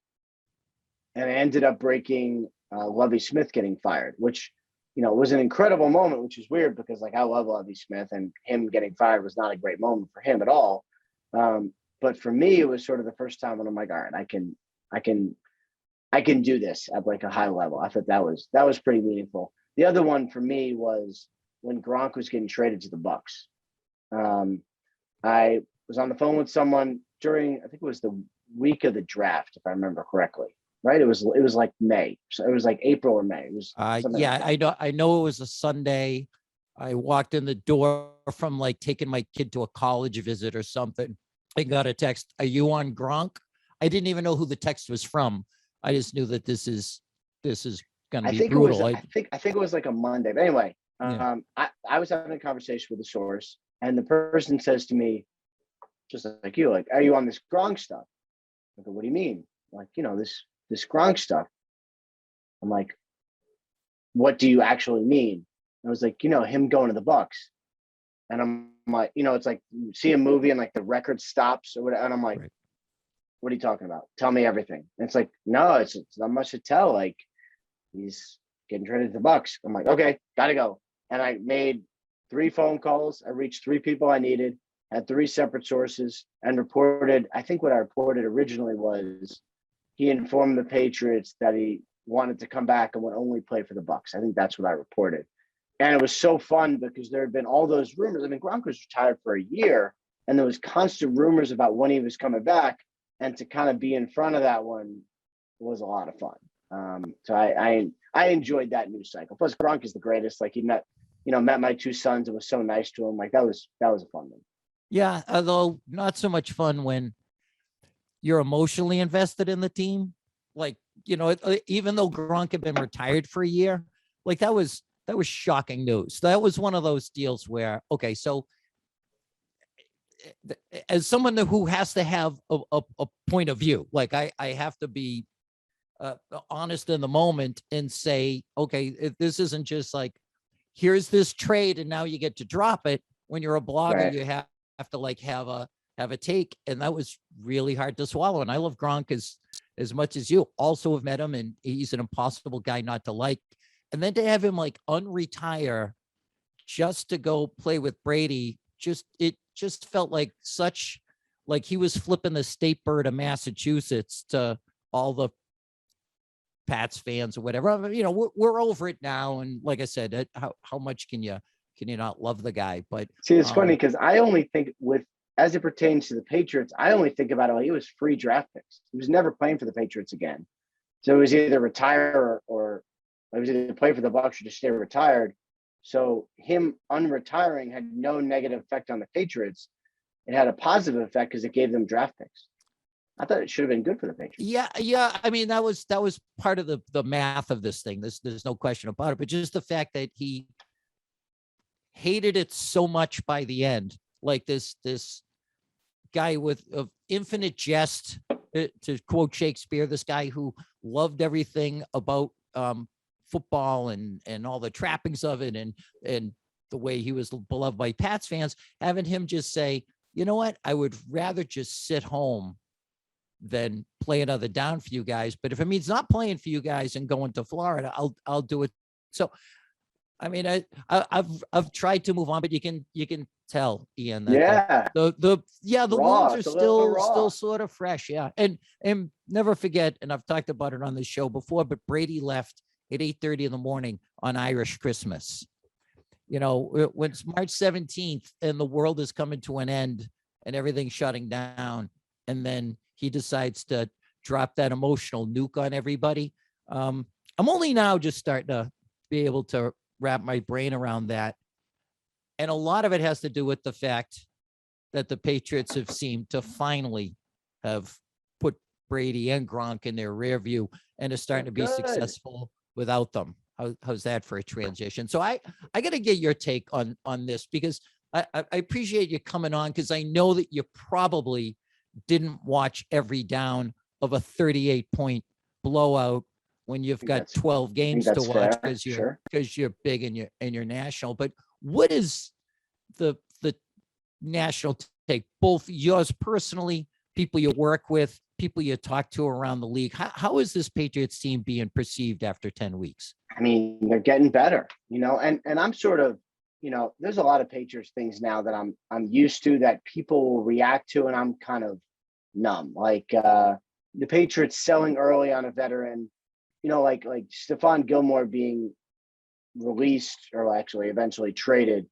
I ended up breaking Lovie Smith getting fired, which, you know, was an incredible moment, which is weird because like I love Lovie Smith, and him getting fired was not a great moment for him at all. But for me, it was sort of the first time when I'm like, all right, I can do this at like a high level. I thought that was pretty meaningful. The other one for me was when Gronk was getting traded to the Bucks. I was on the phone with someone during, I think it was the week of the draft, if I remember correctly. Right? It was like May. So it was like April or May. It was yeah, like I know it was a Sunday. I walked in the door from like taking my kid to a college visit or something. I got a text, are you on Gronk? I didn't even know who the text was from. I just knew that this is going to be brutal. I think it was like a Monday. But anyway, Yeah. I was having a conversation with a source, and the person says to me, just like you, like, are you on this Gronk stuff? I go, what do you mean? Like, you know, this Gronk stuff. I'm like, what do you actually mean? I was like, you know, him going to the Bucks. And I'm like, you know, it's like you see a movie and like the record stops or whatever. And I'm like, right. What are you talking about? Tell me everything. And it's like, no, it's not much to tell. Like, he's getting traded to the Bucks. I'm like, okay, gotta go. And I made 3 phone calls. I reached 3 people I needed, had 3 separate sources, and reported. I think what I reported originally was he informed the Patriots that he wanted to come back and would only play for the Bucks. I think that's what I reported. And it was so fun because there had been all those rumors. I mean, Gronk was retired for a year, and there was constant rumors about when he was coming back. And to kind of be in front of that one was a lot of fun. So I enjoyed that news cycle. Plus, Gronk is the greatest. Like, he met my 2 sons and was so nice to him. Like, that was a fun one. Yeah, although not so much fun when you're emotionally invested in the team. Like, you know, even though Gronk had been retired for a year, like that was shocking news. That was one of those deals where, okay, so as someone who has to have a point of view, like I have to be honest in the moment and say, okay, this isn't just like, here's this trade and now you get to drop it. When you're a blogger, right. You have to like have a take, and that was really hard to swallow. And I love Gronk as much as you. Also have met him, and he's an impossible guy not to like. And then to have him like unretire just to go play with Brady, it just felt like he was flipping the state bird of Massachusetts to all the Pats fans or whatever. You know, we're over it now, and like I said, how much can you not love the guy? But see, it's funny because I only think as it pertains to the Patriots, I only think about it like it was free draft picks. He was never playing for the Patriots again, so it was either retire or it was either play for the Bucs or just stay retired. So him unretiring had no negative effect on the Patriots. It had a positive effect because it gave them draft picks. I thought it should have been good for the Patriots. Yeah. I mean, that was part of the math of this thing. There's no question about it. But just the fact that he hated it so much by the end, like this guy of infinite jest, to quote Shakespeare, this guy who loved everything about football and all the trappings of it and the way he was beloved by Pats fans, having him just say, you know what? I would rather just sit home than play another down for you guys. But if it means not playing for you guys and going to Florida, I'll do it. So, I mean, I've tried to move on, but you can tell, Ian, that the Raw, wounds are it's a little raw. still sort of fresh. Yeah. And never forget, and I've talked about it on the show before, but Brady left at 8:30 in the morning on Irish Christmas. You know, when it's March 17th and the world is coming to an end and everything's shutting down, and then he decides to drop that emotional nuke on everybody. I'm only now just starting to be able to wrap my brain around that. And a lot of it has to do with the fact that the Patriots have seemed to finally have put Brady and Gronk in their rear view and is starting to be successful without them. How's that for a transition? So I got to get your take on this, because I appreciate you coming on, because I know that you probably didn't watch every down of a 38-point blowout when you've got 12 games to watch, because you're big and you're national. But what is the national take, both yours personally, people you work with, people you talk to around the league? How is this Patriots team being perceived after 10 weeks? I mean, they're getting better, you know, and I'm sort of, you know, there's a lot of Patriots things now that I'm used to that people will react to, and I'm kind of numb. Like the Patriots selling early on a veteran, you know, like Stephon Gilmore being released, or actually eventually traded.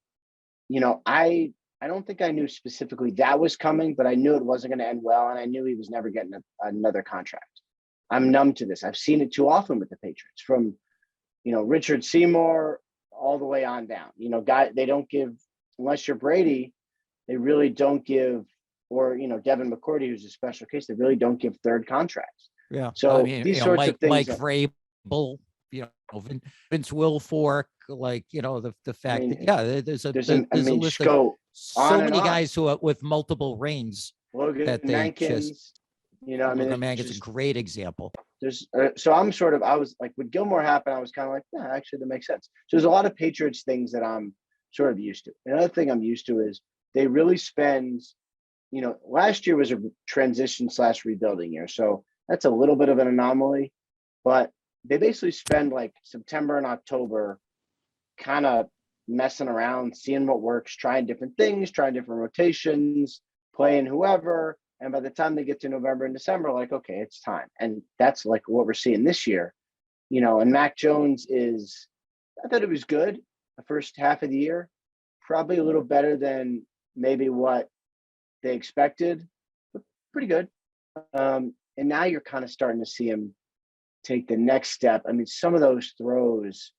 You know, I don't think I knew specifically that was coming, but I knew it wasn't going to end well, and I knew he was never getting another contract. I'm numb to this. I've seen it too often with the Patriots, from, you know, Richard Seymour all the way on down. You know, they don't give, unless you're Brady, they really don't give, or, you know, Devin McCourty, who's a special case, they really don't give third contracts. Yeah. So I mean, these sorts of things. Mike Vrabel, you know, Vince Wilfork, like, you know, the fact that there's a list of so many guys who are with multiple rings. Logan that they Mankins, just, you know, I mean, Logan Mankins is a great example. There's so I was like, when Gilmore happened, I was kind of like, yeah, actually that makes sense. So there's a lot of Patriots things that I'm sort of used to. Another thing I'm used to is they really spend, you know, last year was a transition / rebuilding year, so that's a little bit of an anomaly, but they basically spend like September and October kind of messing around, seeing what works, trying different things, trying different rotations, playing whoever. And by the time they get to November and December, like, okay, it's time. And that's like what we're seeing this year, you know. And Mac Jones I thought it was good the first half of the year, probably a little better than maybe what they expected, but pretty good. And now you're kind of starting to see him take the next step. I mean, some of those throws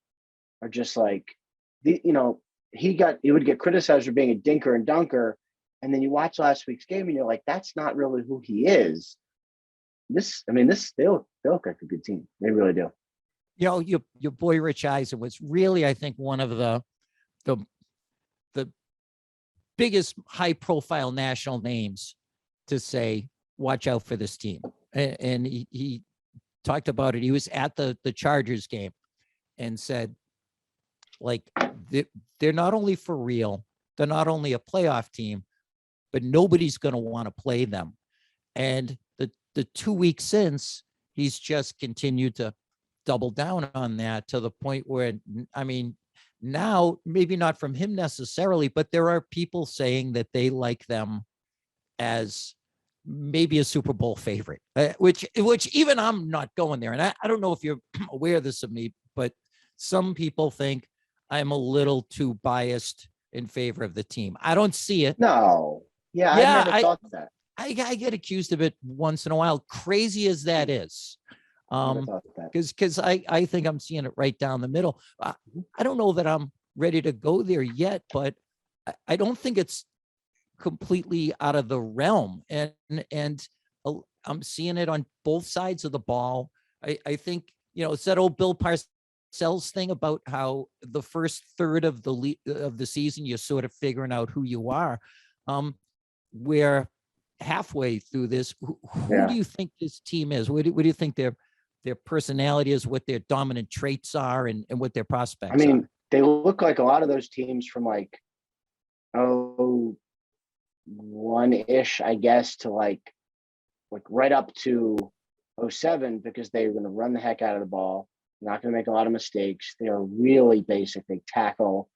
are just like, you know, he would get criticized for being a dinker and dunker. And then you watch last week's game and you're like, that's not really who he is. They look like a good team. They really do. You know, your boy Rich Eisen was really, I think, one of the biggest high profile national names to say, watch out for this team. And he talked about it. He was at the Chargers game and said, like, they're not only for real, they're not only a playoff team, but nobody's going to want to play them. And the 2 weeks since, he's just continued to double down on that, to the point where, I mean, now, maybe not from him necessarily, but there are people saying that they like them as maybe a Super Bowl favorite, which even I'm not going there. And I don't know if you're aware of this of me, but some people think I'm a little too biased in favor of the team. I don't see it. No. Yeah, I never thought that. I get accused of it once in a while, crazy as that is. Because I think I'm seeing it right down the middle. I don't know that I'm ready to go there yet, but I don't think it's completely out of the realm. And I'm seeing it on both sides of the ball. I think, you know, it's that old Bill Parcells thing about how the first third of the season, you're sort of figuring out who you are. We're halfway through this. Who do you think this team is? What do you think their personality is, what their dominant traits are, and what their prospects are? They look like a lot of those teams from like 01 01-ish, I guess, to like right up to 07, because they were going to run the heck out of the ball. They're not going to make a lot of mistakes. They are really basic. They tackle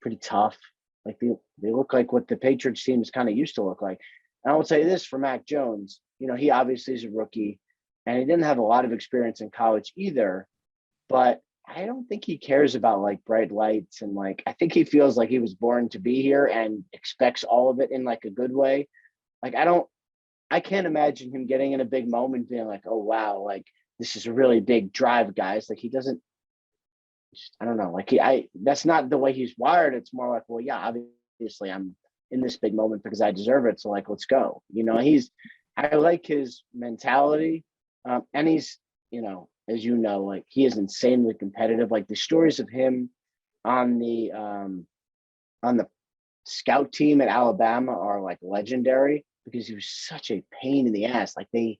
pretty tough. Like they look like what the Patriots teams kind of used to look like. And I will tell you this for Mac Jones, he obviously is a rookie and he didn't have a lot of experience in college either, but I don't think he cares about like bright lights and like, I think he feels like he was born to be here and expects all of it in like a good way. Like, I can't imagine him getting in a big moment being like, oh, wow, like this is a really big drive, guys. Like he doesn't, I don't know, like that's not the way he's wired. It's more like, well, yeah, obviously I'm in this big moment because I deserve it. So like, let's go. I like his mentality. And he's, as like he is insanely competitive. Like the stories of him on the scout team at Alabama are like legendary because he was such a pain in the ass. Like they,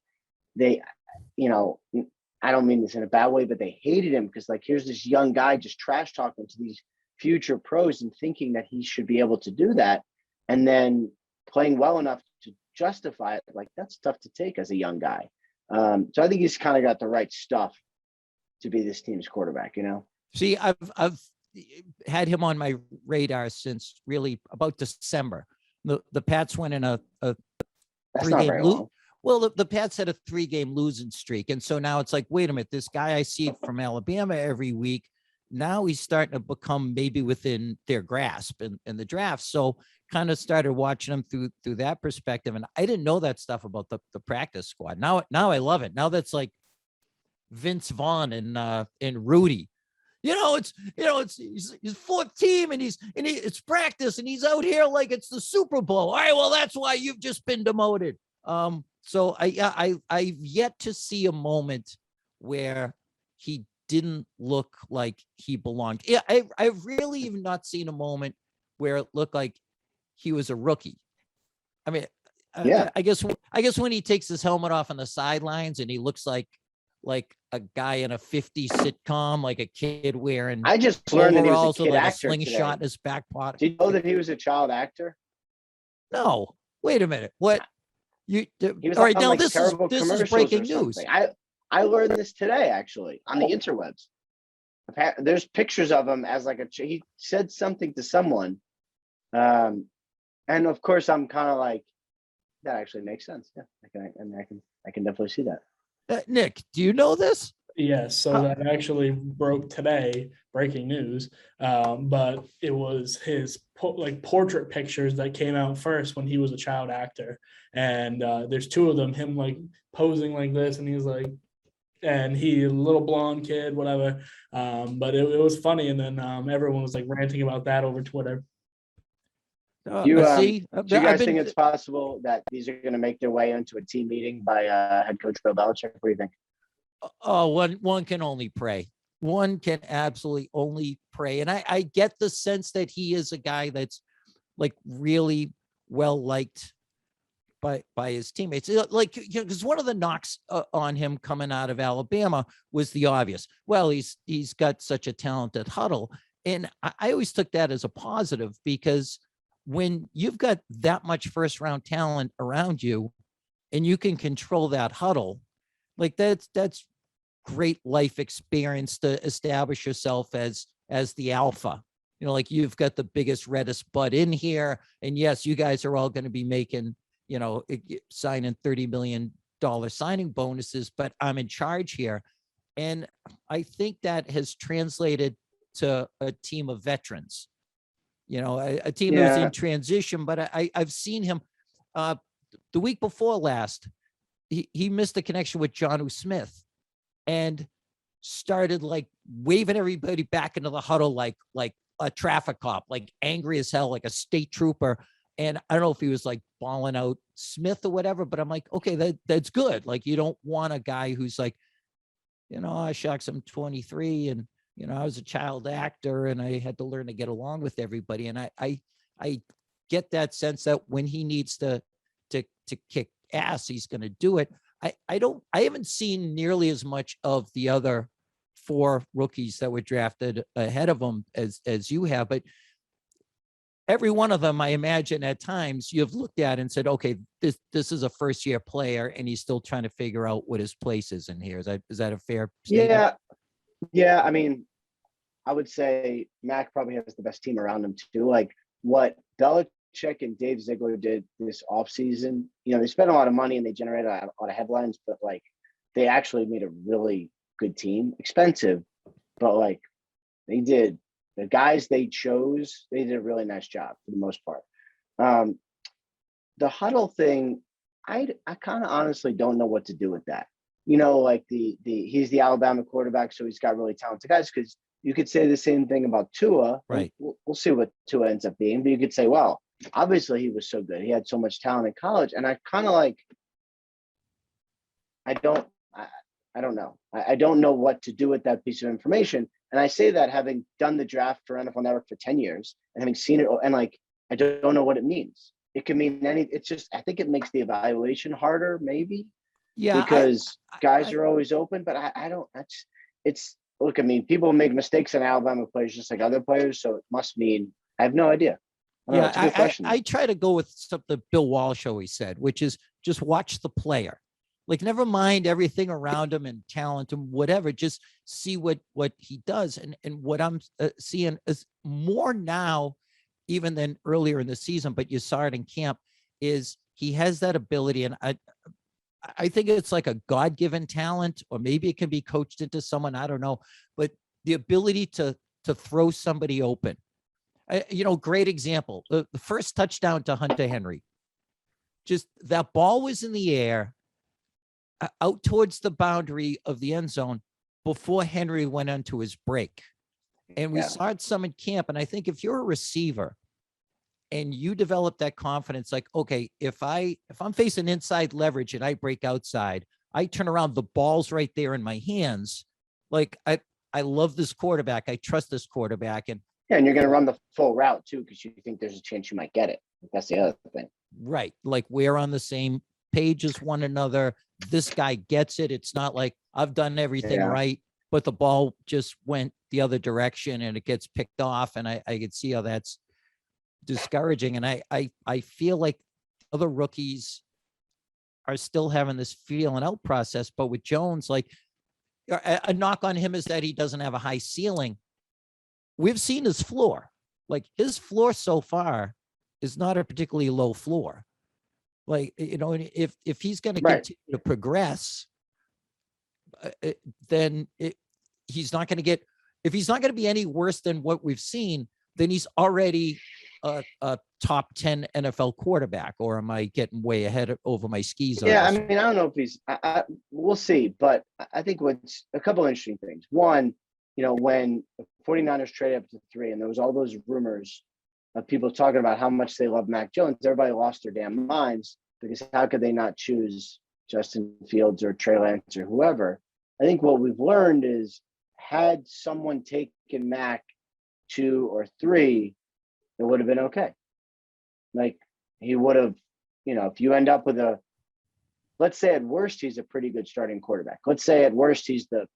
I don't mean this in a bad way, but they hated him because like, here's this young guy just trash talking to these future pros and thinking that he should be able to do that. And then playing well enough to justify it. Like that's tough to take as a young guy. So I think he's kind of got the right stuff to be this team's quarterback, See, I've had him on my radar since really about December. The Pats went in a That's not 3-game very long. Well, the Pats had a 3-game losing streak. And so now it's like, wait a minute, this guy I see from Alabama every week, now he's starting to become maybe within their grasp in the draft. So kind of started watching him through that perspective. And I didn't know that stuff about the practice squad. Now I love it. Now that's like Vince Vaughn and Rudy. It's his fourth team and it's practice and he's out here like it's the Super Bowl. All right, well, that's why you've just been demoted. So I've yet to see a moment where he didn't look like he belonged. Yeah, I've really even not seen a moment where it looked like he was a rookie. I mean, Yeah. I guess when he takes his helmet off on the sidelines and he looks like a guy in a 50s sitcom, like a kid wearing I just learned that he was overalls a with kid like a actor slingshot in today. his back pocket. Did you know that he was a child actor? No, wait a minute. What? He was All right, on now like this terrible is commercials breaking or news. something. I learned this today actually on the interwebs. There's pictures of him as like he said something to someone, and of course I'm kind of like, that actually makes sense. Yeah, I can definitely see that. Nick, do you know this? Yes, so that actually broke today, breaking news. But it was his portrait pictures that came out first when he was a child actor, and there's two of them, him like posing like this, and he's like, and he a little blonde kid, whatever. But it was funny, and then everyone was like ranting about that over Twitter. Do you guys been, think it's possible that these are going to make their way into a team meeting by head coach Bill Belichick? What do you think? Oh, one can only pray. One can absolutely only pray. And I get the sense that he is a guy that's like really well liked by his teammates. Like, because one of the knocks on him coming out of Alabama was the obvious. Well, he's got such a talented huddle. And I always took that as a positive, because when you've got that much first round talent around you and you can control that huddle, like that's great life experience to establish yourself as the alpha. Like you've got the biggest, reddest butt in here. And yes, you guys are all going to be making, signing $30 million signing bonuses, but I'm in charge here. And I think that has translated to a team of veterans, a team that was in transition, but I've seen him the week before last, he missed a connection with Jonnu Smith and started like waving everybody back into the huddle like a traffic cop, like angry as hell, like a state trooper. And I don't know if he was like balling out Smith or whatever, but I'm like, okay, that's good. Like, you don't want a guy who's like, shucks, I'm 23 and, I was a child actor and I had to learn to get along with everybody. And I get that sense that when he needs to kick ass, he's going to do it. I haven't seen nearly as much of the other 4 rookies that were drafted ahead of him as you have, but every one of them, I imagine at times you've looked at and said, okay, this is a first year player and he's still trying to figure out what his place is in here. Is that a fair statement? Yeah. Yeah. I mean, I would say Mac probably has the best team around him too. Like what Belichick and Dave Ziegler did this offseason, they spent a lot of money and they generated a lot of headlines, but like they actually made a really good team, expensive, but like they did. The guys they chose, they did a really nice job for the most part. The huddle thing, I kind of honestly don't know what to do with that. Like he's the Alabama quarterback, so he's got really talented guys. Because you could say the same thing about Tua. Right. We'll see what Tua ends up being, but you could say, well, obviously he was so good. He had so much talent in college, and I kind of like. I don't know. I don't know what to do with that piece of information. And I say that having done the draft for NFL Network for 10 years and having seen it, and like, I don't know what it means. It can mean it's just, I think it makes the evaluation harder, maybe. Yeah. Because guys are always open, but I don't, look, I mean, people make mistakes in Alabama players just like other players. So it must mean, I have no idea. I try to go with something Bill Walsh always said, which is just watch the player. Like, never mind everything around him and talent and whatever, just see what he does. And what I'm seeing is more now, even than earlier in the season, but you saw it in camp, is he has that ability. And I think it's like a God-given talent, or maybe it can be coached into someone, I don't know, but the ability to throw somebody open. Great example, the first touchdown to Hunter Henry, just that ball was in the air, out towards the boundary of the end zone before Henry went into his break. And we saw it some in camp. And I think if you're a receiver and you develop that confidence, like, okay, if I'm facing inside leverage and I break outside, I turn around, the ball's right there in my hands. Like, I love this quarterback. I trust this quarterback. And you're going to run the full route too, because you think there's a chance you might get it. That's the other thing. Right. Like, we're on the same page as one another. This guy gets it. It's not like I've done everything right, but the ball just went the other direction and it gets picked off. And I could see how that's discouraging. And I feel like other rookies are still having this feeling out process. But with Jones, like, a knock on him is that he doesn't have a high ceiling. We've seen his floor. Like, his floor so far is not a particularly low floor. Like, if he's going to continue to progress, then he's not going to get, if he's not going to be any worse than what we've seen, then he's already a top 10 NFL quarterback. Or am I getting way ahead over my skis? Yeah, I mean, I don't know if he's, we'll see. But I think what's a couple of interesting things. One, when the 49ers traded up to 3 and there was all those rumors of people talking about how much they love Mac Jones, everybody lost their damn minds, because how could they not choose Justin Fields or Trey Lance or whoever? I think what we've learned is, had someone taken Mac 2 or 3, it would have been okay. Like, he would have, if you end up with let's say at worst, he's a pretty good starting quarterback. Let's say at worst, he's the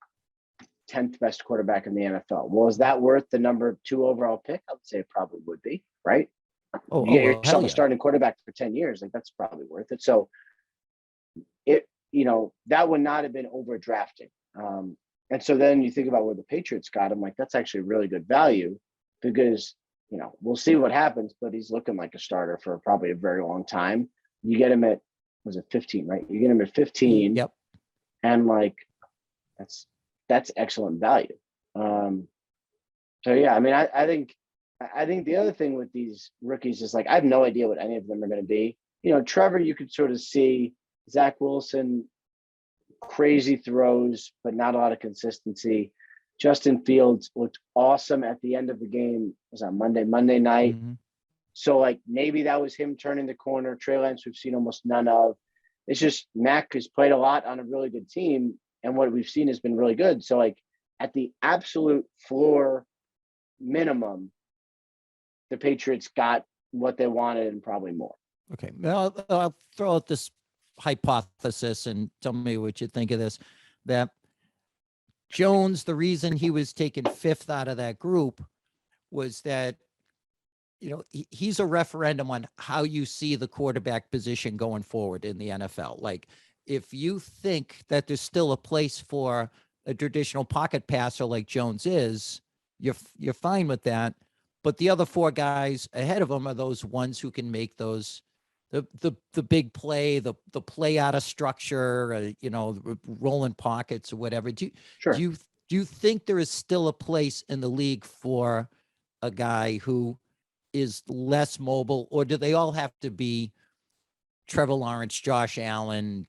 10th best quarterback in the NFL. Well, is that worth the number 2 overall pick? I would say it probably would be, right? You get yourself a starting quarterback for 10 years. Like, that's probably worth it. So that would not have been overdrafting. And so then you think about where the Patriots got him, like, that's actually really good value, because, we'll see what happens, but he's looking like a starter for probably a very long time. You get him at, was it 15, right? You get him at 15. Yep. And like, that's excellent value. So yeah, I mean, I think the other thing with these rookies is, like, I have no idea what any of them are going to be. Trevor, you could sort of see. Zach Wilson, crazy throws, but not a lot of consistency. Justin Fields looked awesome at the end of the game. It was on Monday night. Mm-hmm. So, like, maybe that was him turning the corner. Trey Lance, we've seen almost none of. It's just Mac has played a lot on a really good team, and what we've seen has been really good. So, like, at the absolute floor minimum, the Patriots got what they wanted and probably more. Okay. Well, I'll throw out this hypothesis and tell me what you think of this, that Jones, the reason he was taken 5th out of that group was that he's a referendum on how you see the quarterback position going forward in the NFL. Like, if you think that there's still a place for a traditional pocket passer like Jones is, you're fine with that. But the other four guys ahead of him are those ones who can make those the big play, the play out of structure, rolling pockets or whatever. Do you think there is still a place in the league for a guy who is less mobile, or do they all have to be Trevor Lawrence, Josh Allen,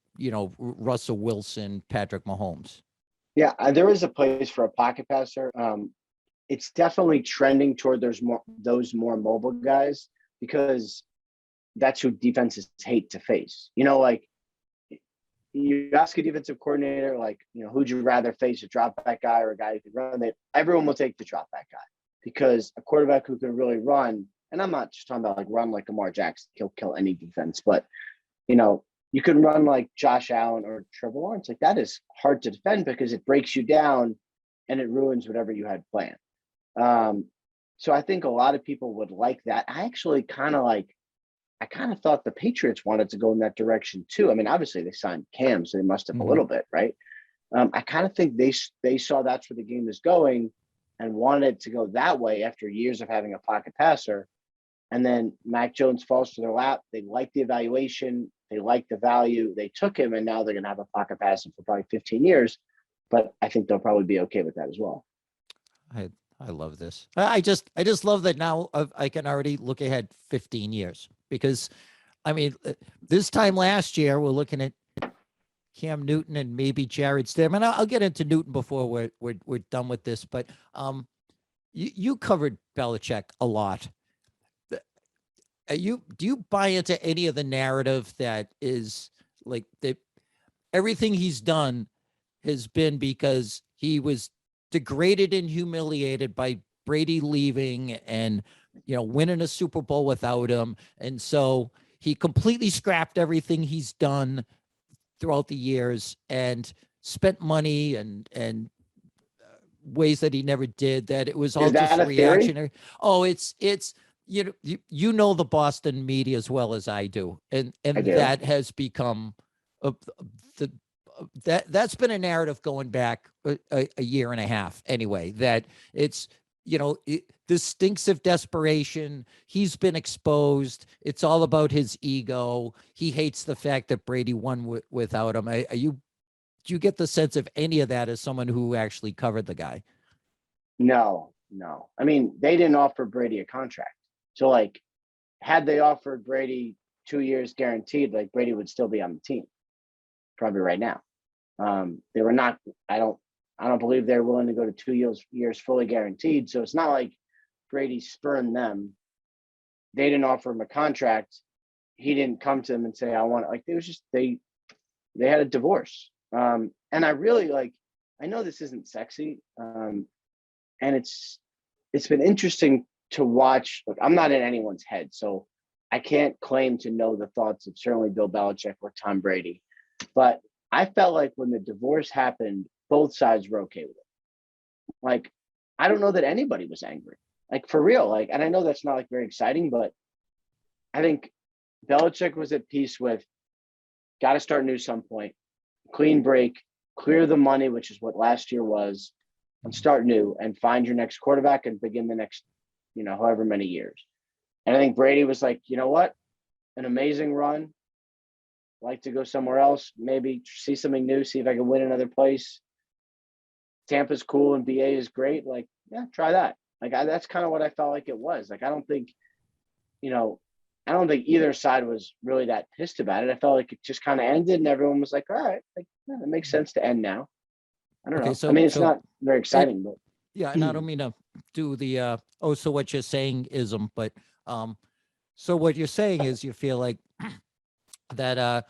Russell Wilson, Patrick Mahomes? Yeah, there is a place for a pocket passer. It's definitely trending toward those more mobile guys, because that's who defenses hate to face. Like, you ask a defensive coordinator, like, who'd you rather face, a drop back guy or a guy who can run? Everyone will take the drop back guy, because a quarterback who can really run, and I'm not just talking about like run like Lamar Jackson, he'll kill any defense, but you can run like Josh Allen or Trevor Lawrence. Like, that is hard to defend because it breaks you down and it ruins whatever you had planned. So I think a lot of people would like that. I kind of thought the Patriots wanted to go in that direction too. I mean, obviously they signed Cam, so they must have a little bit, right? I kind of think they saw that's where the game is going and wanted to go that way after years of having a pocket passer. And then Mac Jones falls to their lap. They like the evaluation. They like the value. They took him, and now they're going to have a pocket passer for probably 15 years. But I think they'll probably be okay with that as well. I love this. I just love that now I can already look ahead 15 years, because, I mean, this time last year, we're looking at Cam Newton and maybe Jared Stidham. I'll get into Newton before we're done with this, but you covered Belichick a lot. Do you buy into any of the narrative that is like that everything he's done has been because he was degraded and humiliated by Brady leaving and winning a Super Bowl without him, and so he completely scrapped everything he's done throughout the years and spent money and ways that he never did, that it was all just reactionary. Oh, it's the Boston media as well as I do, and that has become that's been a narrative going back a year and a half anyway, that it's this stinks of desperation. He's been exposed. It's all about his ego. He hates the fact that Brady won without him. Do you get the sense of any of that as someone who actually covered the guy? No. I mean, they didn't offer Brady a contract. So, like, had they offered Brady 2 years guaranteed, like, Brady would still be on the team probably right now. They were not. I don't believe they're willing to go to 2 years fully guaranteed. So it's not like Brady spurned them. They didn't offer him a contract. He didn't come to them and say, "I want." Like, it was just they had a divorce. And I really I know this isn't sexy, and it's been interesting to watch. Look, I'm not in anyone's head, so I can't claim to know the thoughts of certainly Bill Belichick or Tom Brady. But I felt like when the divorce happened, both sides were okay with it. Like, I don't know that anybody was angry. Like, for real. Like, and I know that's not very exciting, but I think Belichick was at peace with, got to start new some point, clean break, clear the money, which is what last year was, and start new and find your next quarterback and begin the next, however many years. And I think Brady was like, you know what? An amazing run. Like to go somewhere else, maybe see something new, see if I can win another place. Tampa's cool and BA is great. Like, yeah, try that. Like, that's kind of what I felt like it was. Like, I don't think either side was really that pissed about it. I felt like it just kind of ended and everyone was like, all right, like, yeah, it makes sense to end now. I don't know. It's not very exciting, but yeah, and I don't mean to do the so what you're saying ism, but so what you're saying is you feel like that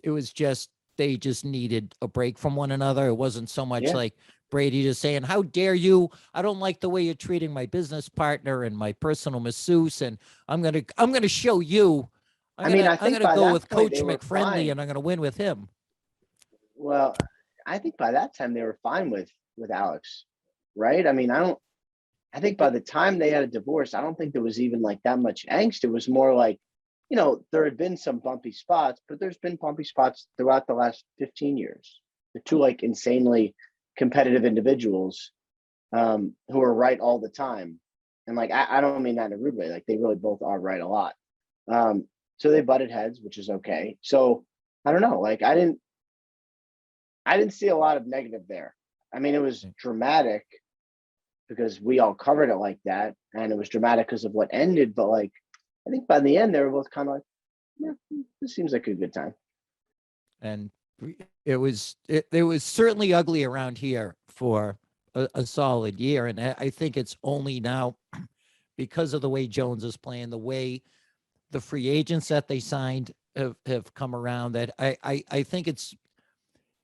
it was just they just needed a break from one another. It wasn't so much like Brady just saying, "How dare you? I don't like the way you're treating my business partner and my personal masseuse, and I'm gonna show you. I'm gonna go with Coach McFriendly, and I'm gonna win with him." Well, I think by that time they were fine with Alex, right? I mean, I think by the time they had a divorce, I don't think there was even like that much angst. It was more like, there had been some bumpy spots, but there's been bumpy spots throughout the last 15 years. The two like insanely competitive individuals who are right all the time. And like, I don't mean that in a rude way. Like they really both are right a lot. So they butted heads, which is okay. So I don't know. Like I didn't see a lot of negative there. I mean, it was dramatic because we all covered it like that, and it was dramatic because of what ended. But like, I think by the end, they were both kind of like, yeah, this seems like a good time. And it was certainly ugly around here for a solid year. And I think it's only now because of the way Jones is playing, the way the free agents that they signed have come around, that I think it's,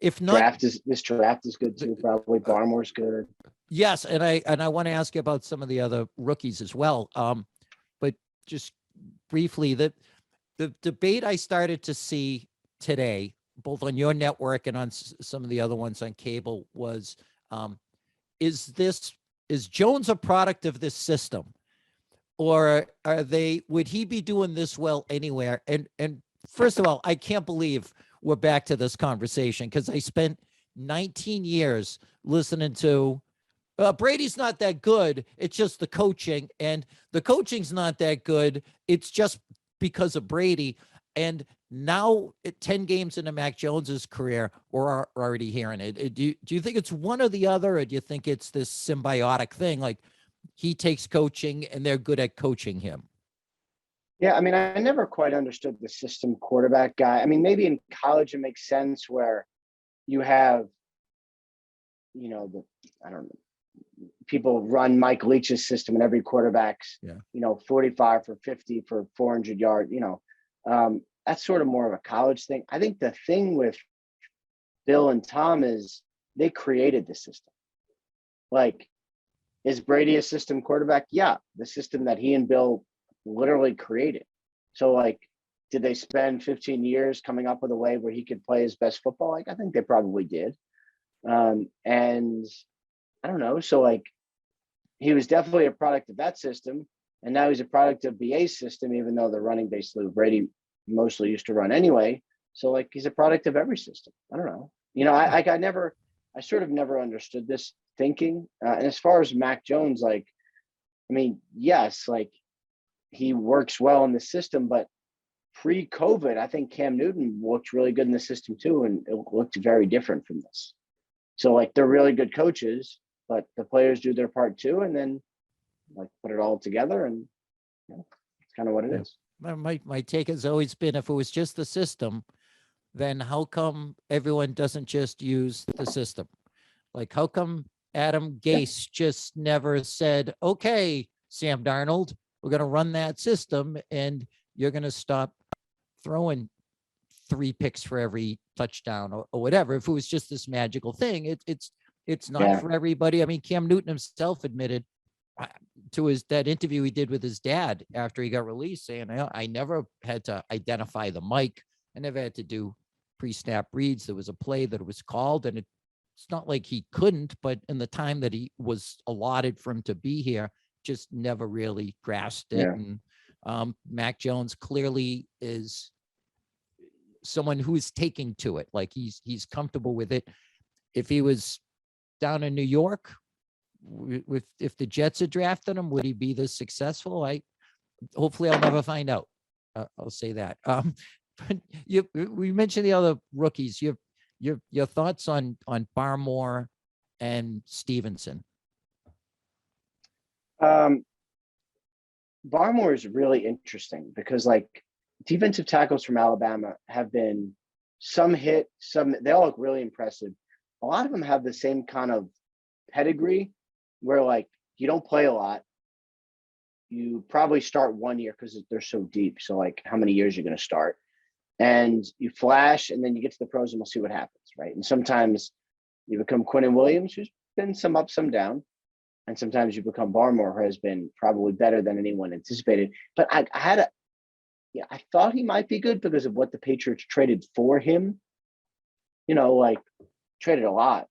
if not, this draft is good too. Probably Barmore's good. Yes, and I want to ask you about some of the other rookies as well. But just briefly, the debate I started to see today, both on your network and on some of the other ones on cable, was is Jones a product of this system, or would he be doing this well anywhere? And first of all, I can't believe we're back to this conversation, because I spent 19 years listening to Brady's not that good. It's just the coaching, and the coaching's not that good. It's just because of Brady. And now, at 10 games into Mac Jones's career, we're already hearing it. Do you think it's one or the other, or do you think it's this symbiotic thing? Like he takes coaching and they're good at coaching him? Yeah, I mean, I never quite understood the system quarterback guy. I mean, maybe in college it makes sense where you have, I don't know, people run Mike Leach's system and every quarterback's, 45 for 50 for 400 yards, that's sort of more of a college thing. I think the thing with Bill and Tom is they created the system. Like, is Brady a system quarterback? Yeah, the system that he and Bill literally created. So like, did they spend 15 years coming up with a way where he could play his best football? Like, I think they probably did. And I don't know. So like, he was definitely a product of that system. And now he's a product of BA's system, even though the running basically Brady mostly used to run anyway. So like, he's a product of every system. I don't know. I sort of never understood this thinking. And as far as Mac Jones, like, I mean, yes, like he works well in the system, but pre-COVID, I think Cam Newton looked really good in the system too. And it looked very different from this. So like, they're really good coaches, but the players do their part too. And then like put it all together, and it's kind of what it is. My take has always been, if it was just the system, then how come everyone doesn't just use the system? Like, how come Adam Gase just never said, okay, Sam Darnold, we're going to run that system and you're going to stop throwing 3 picks for every touchdown or whatever. If it was just this magical thing, it's not for everybody. I mean, Cam Newton himself admitted to that interview he did with his dad after he got released, saying, I never had to identify the mic. I never had to do pre-snap reads. There was a play that was called, and it's not like he couldn't, but in the time that he was allotted for him to be here, just never really grasped it. And Mac Jones clearly is someone who is taking to it. Like he's comfortable with it. If he was down in New York, if the Jets had drafted him, would he be this successful? Hopefully I'll never find out. I'll say that. But we mentioned the other rookies. Your thoughts on Barmore and Stevenson? Barmore is really interesting because like defensive tackles from Alabama have been some hit, they all look really impressive. A lot of them have the same kind of pedigree where like you don't play a lot. You probably start 1 year because they're so deep. So like how many years you're going to start, and you flash, and then you get to the pros and we'll see what happens. Right. And sometimes you become Quinnen Williams, who's been some up, some down. And sometimes you become Barmore, who has been probably better than anyone anticipated. But I thought he might be good because of what the Patriots traded for him. Like traded a lot.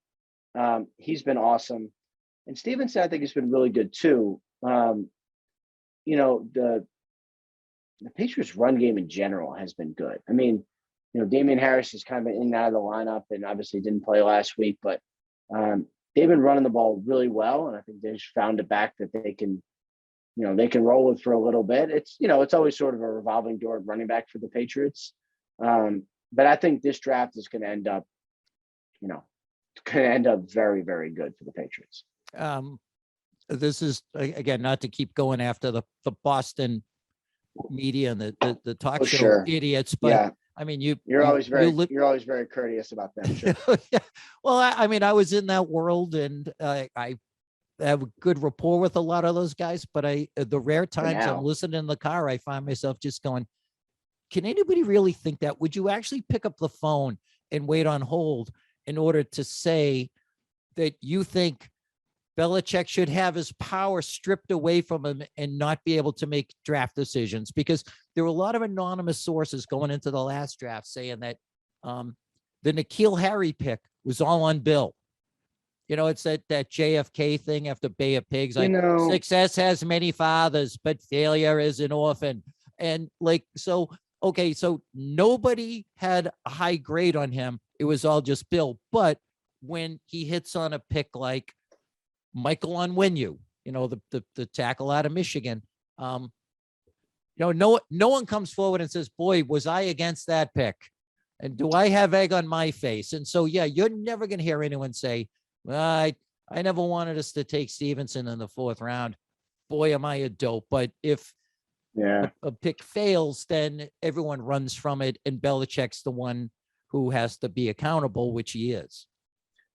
He's been awesome. And Stevenson, I think, has been really good too. You know, the Patriots' run game in general has been good. I mean, you know, Damian Harris has kind of been in and out of the lineup and obviously didn't play last week, but they've been running the ball really well. And I think they've found a back that they can, you know, they can roll with for a little bit. It's, you know, it's always sort of a revolving door of running back for the Patriots. But I think this draft is going to end up, you know, very, very good for the Patriots. This is, again, not to keep going after the Boston media and the talk show sure. idiots, but Yeah. I mean, you're always very courteous about them. Sure. Yeah. Well, I mean, I was in that world, and I have a good rapport with a lot of those guys, but the rare times I'm listening in the car, I find myself just going, can anybody really think that? Would you actually pick up the phone and wait on hold in order to say that you think Belichick should have his power stripped away from him and not be able to make draft decisions? Because there were a lot of anonymous sources going into the last draft saying that the N'Keal Harry pick was all on Bill. You know, it's that JFK thing after Bay of Pigs, like, success has many fathers, but failure is an orphan. And like, so, okay, so nobody had a high grade on him. It was all just Bill. But when he hits on a pick like Michael Onwenu, you know, the tackle out of Michigan, you know, no one comes forward and says, boy, was I against that pick? And do I have egg on my face? And so, yeah, you're never going to hear anyone say, well, I never wanted us to take Stevenson in the 4th round. Boy, am I a dope. But if a pick fails, then everyone runs from it, and Belichick's the one who has to be accountable, which he is.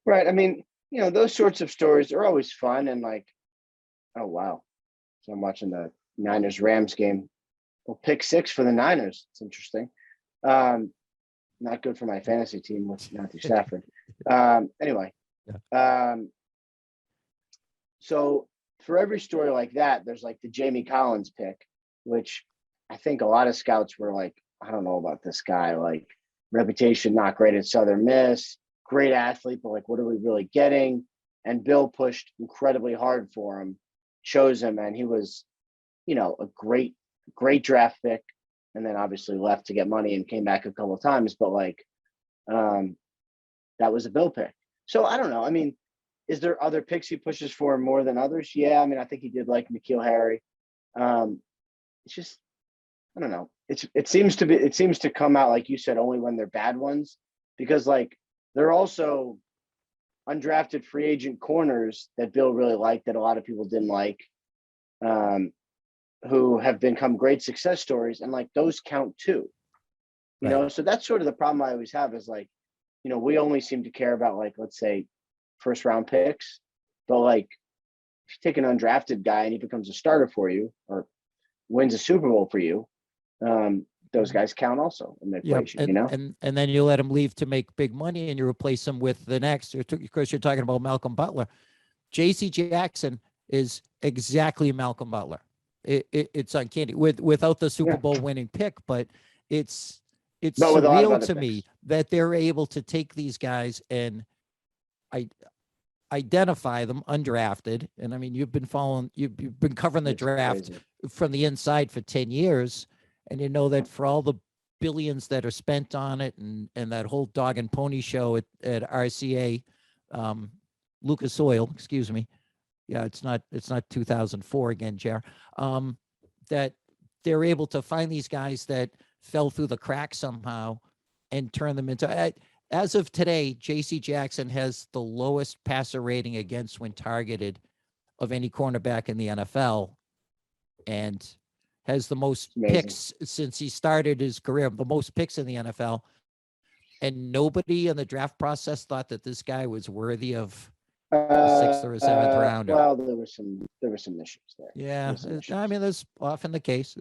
Right. I mean, you know, those sorts of stories are always fun, and like, oh, wow. So I'm watching the Niners-Rams game. Well, pick 6 for the Niners. It's interesting. Not good for my fantasy team with Matthew Stafford. Anyway. So for every story like that, there's like the Jamie Collins pick, which I think a lot of scouts were like, I don't know about this guy, like reputation not great at Southern Miss, great athlete, but like, what are we really getting? And Bill pushed incredibly hard for him, chose him, and he was, you know, a great draft pick, and then obviously left to get money and came back a couple of times, but like that was a Bill pick. So I don't know. I mean, is there other picks he pushes for more than others? Yeah, I mean, I think he did like N'Keal Harry. It's just, I don't know. It seems to come out, like you said, only when they're bad ones, because like they're also undrafted free agent corners that Bill really liked that a lot of people didn't like, who have become great success stories, and like those count too. You know, so that's sort of the problem I always have is like, you know, we only seem to care about like, let's say, 1st round picks, but like if you take an undrafted guy and he becomes a starter for you or wins a Super Bowl for you, those guys count also in the equation, you know? And then you let him leave to make big money and you replace him with the next, of course, you're talking about Malcolm Butler. JC Jackson is exactly Malcolm Butler. It's uncanny without the Super Bowl winning pick, but it's surreal to me that they're able to take these guys and identify them undrafted. And I mean, you've been covering the draft from the inside for 10 years. And you know that for all the billions that are spent on it and that whole dog and pony show at RCA, Lucas Oil, excuse me. Yeah, it's not 2004 again, Jer. That they're able to find these guys that fell through the cracks somehow and turn them into, as of today, JC Jackson has the lowest passer rating against when targeted of any cornerback in the NFL, and has the most picks since he started his career, the most picks in the NFL. And nobody in the draft process thought that this guy was worthy of a 6th or a 7th rounder. Well, there were some issues there. Yeah, I mean, that's often the case.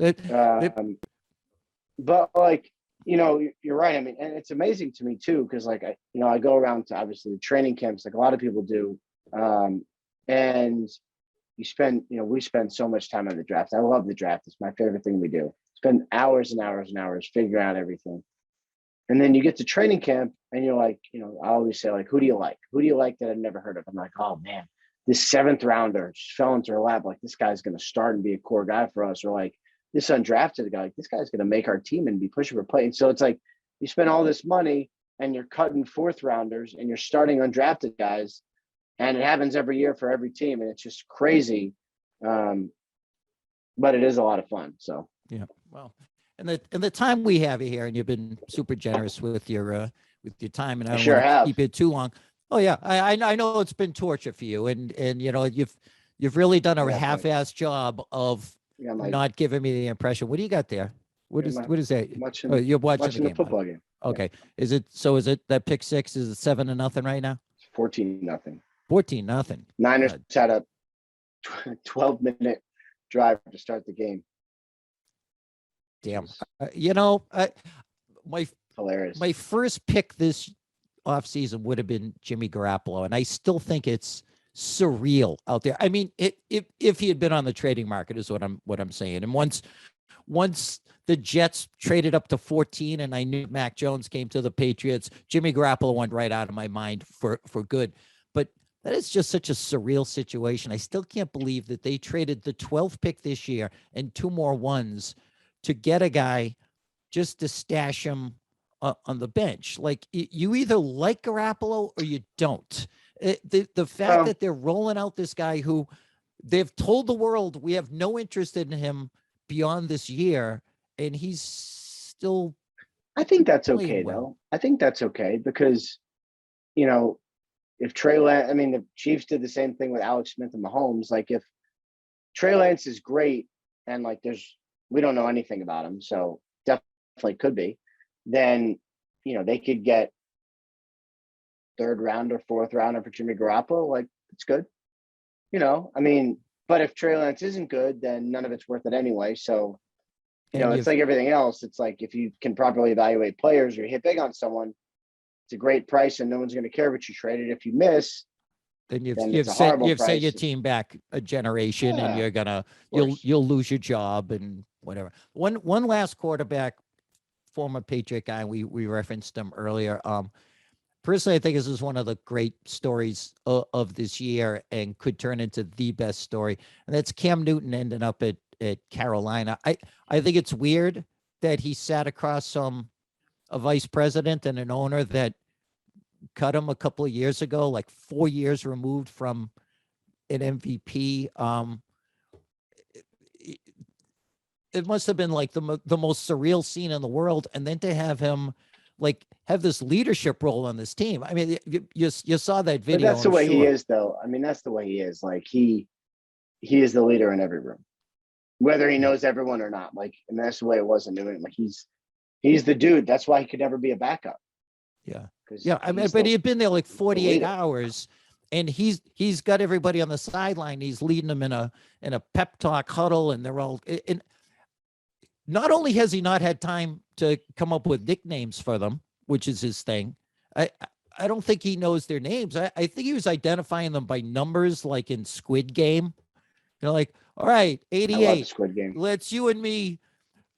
But like, you know, you're right. I mean, and it's amazing to me too, because like I go around to obviously the training camps, like a lot of people do, and we spend so much time on the draft. I love the draft. It's my favorite thing we do. Spend hours and hours and hours figuring out everything. And then you get to training camp and you're like, you know, I always say like, who do you like? Who do you like that I've never heard of? I'm like, oh man, this 7th rounder just fell into her lap. Like, this guy's going to start and be a core guy for us. Or like this undrafted guy, like this guy's going to make our team and be pushing for play. And so it's like, you spend all this money and you're cutting 4th rounders and you're starting undrafted guys. And it happens every year for every team. And it's just crazy. But it is a lot of fun. So, yeah, well, and the time we have you here, and you've been super generous with your time, and I don't sure want to have. keep it too long. Oh yeah, I know it's been torture for you, and you know you've really done a Yeah, half-assed job of Yeah, my, not giving me the impression. What do you got there? What is that? watching, Oh, you're watching the game. football game. Okay, is it that pick six? Is it 7-0 right now? 14-0. 14-0. Niners had a 12-minute drive to start the game. Damn. You know, Hilarious. my first pick this offseason would have been Jimmy Garoppolo, and I still think it's surreal out there. I mean, if he had been on the trading market is what I'm saying. And once the Jets traded up to 14 and I knew Mac Jones came to the Patriots, Jimmy Garoppolo went right out of my mind for good. But that is just such a surreal situation. I still can't believe that they traded the 12th pick this year and 2 more ones to get a guy just to stash him on the bench. Like, you either like Garoppolo or you don't. The fact that they're rolling out this guy who they've told the world we have no interest in him beyond this year, and he's still. I think that's okay, though. I think that's okay because, you know, if Trey Lance, I mean, the Chiefs did the same thing with Alex Smith and Mahomes. Like, if Trey Lance is great and like we don't know anything about him, so definitely could be, then, you know, they could get 3rd rounder, 4th rounder for Jimmy Garoppolo. Like, it's good. You know, I mean, but if Trey Lance isn't good, then none of it's worth it anyway. So, you know, it's like everything else. It's like, if you can properly evaluate players or hit big on someone, it's a great price and no one's going to care what you traded. If you miss, then you've set your team back a generation, and you'll lose your job and whatever. One last quarterback, former Patriot guy, we referenced him earlier. Personally, I think this is one of the great stories of this year and could turn into the best story. And that's Cam Newton ending up at Carolina. I think it's weird that he sat across from a vice president and an owner that cut him a couple of years ago, like 4 years removed from an MVP. It must have been like the most surreal scene in the world. And then to have him like have this leadership role on this team. I mean, you saw that video. But that's the way he is, though. I mean, that's the way he is. Like, he is the leader in every room, whether he knows everyone or not. Like, and that's the way it was in New England. Like, he's the dude. That's why he could never be a backup. Yeah. Yeah. I mean, but he had been there like 48 hours, and he's got everybody on the sideline. He's leading them in a pep talk huddle, and they're all. And not only has he not had time to come up with nicknames for them, which is his thing, I don't think he knows their names. I think he was identifying them by numbers, like in Squid Game. You know, like, all right, 88. I love Squid Game. Let's you and me,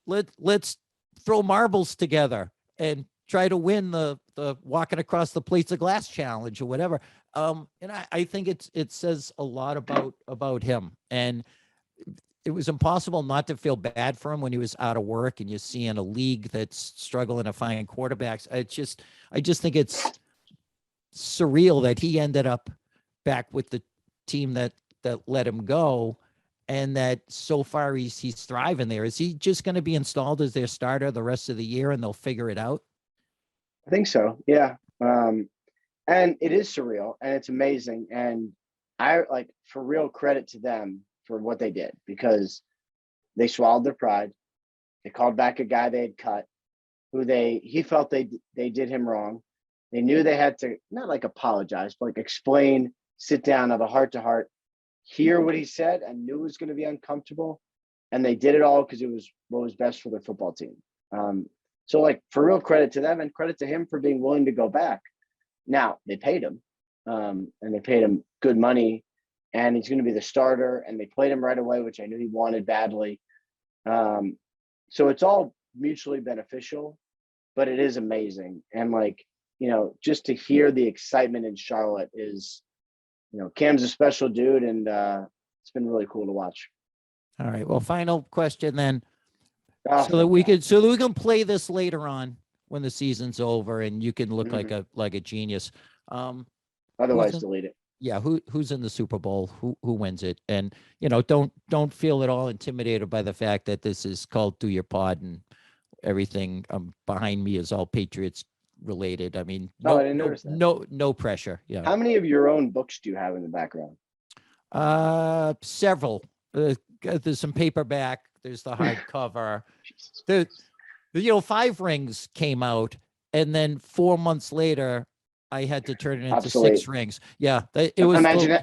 let's throw marbles together and try to win the walking across the plates of glass challenge or whatever. And I think it says a lot about him. And it was impossible not to feel bad for him when he was out of work and you see in a league that's struggling to find quarterbacks. I just think it's surreal that he ended up back with the team that let him go, and that so far he's thriving there. Is he just going to be installed as their starter the rest of the year and they'll figure it out? I think so. Yeah. And it is surreal and it's amazing. And I like, for real, credit to them for what they did, because they swallowed their pride. They called back a guy they had cut, who he felt they did him wrong. They knew they had to not like apologize, but like explain, sit down, have a heart to heart, hear what he said, and knew it was going to be uncomfortable. And they did it all because it was what was best for their football team. So like, for real, credit to them and credit to him for being willing to go back. Now they paid him, and they paid him good money, and he's going to be the starter, and they played him right away, which I knew he wanted badly. So it's all mutually beneficial, but it is amazing. And like, you know, just to hear the excitement in Charlotte is Cam's a special dude, and it's been really cool to watch. All right. Well, final question then. Oh, So that we can play this later on when the season's over and you can look like a genius. Otherwise, delete it. Yeah, who's in the Super Bowl? Who wins it? And don't feel at all intimidated by the fact that this is called Do Your Pod and everything behind me is all Patriots related. I mean, I didn't notice that. No pressure. Yeah. How many of your own books do you have in the background? Several. There's some paperback. There's the hardcover. The 5 Rings came out, and then 4 months later, I had to turn it into Obsolete. 6 Rings. Yeah, it was.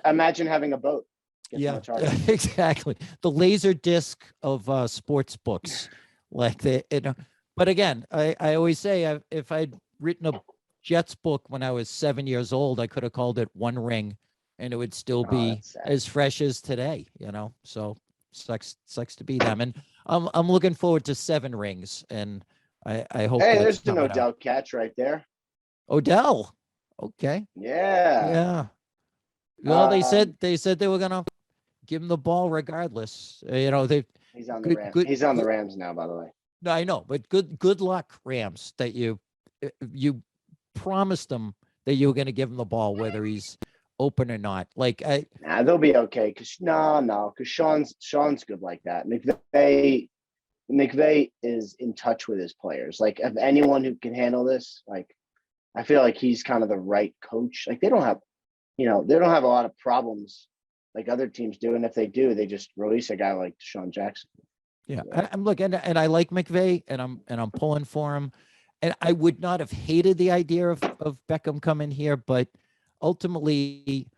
Imagine having a boat. Yeah, exactly. The laser disc of sports books, like But again, I always say if I'd written a Jets book when I was 7 years old, I could have called it One Ring, and it would still be as fresh as today. So sucks to be them. And I'm looking forward to 7 Rings, and I hope. Hey, there's an Odell catch right there. Odell. Okay. Yeah. Well, they said they were gonna give him the ball regardless. He's on the Rams. He's on the Rams now, by the way. No, I know, but good luck, Rams, that you promised them that you were going to give him the ball, whether he's open or not. They'll be okay. Because Sean's good like that. McVay is in touch with his players. Like, if anyone who can handle this, I feel like he's kind of the right coach. Like, they don't have a lot of problems like other teams do, and if they do, they just release a guy like Deshaun Jackson. Yeah, I'm looking, and I like McVay, and I'm pulling for him, and I would not have hated the idea of Beckham coming here, but ultimately,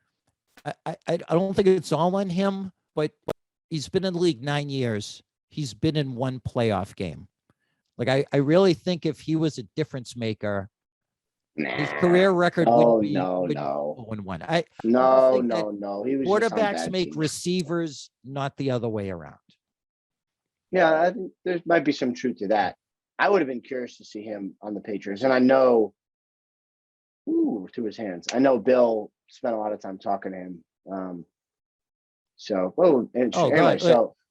I don't think it's all on him. But he's been in the league 9 years. He's been in 1 playoff game. Like, I really think if he was a difference maker, his career record would be 0-1. No. He was quarterbacks make receivers, not the other way around. Yeah, I think there might be some truth to that. I would have been curious to see him on the Patriots, and I know, to his hands. I know Bill spent a lot of time talking to him.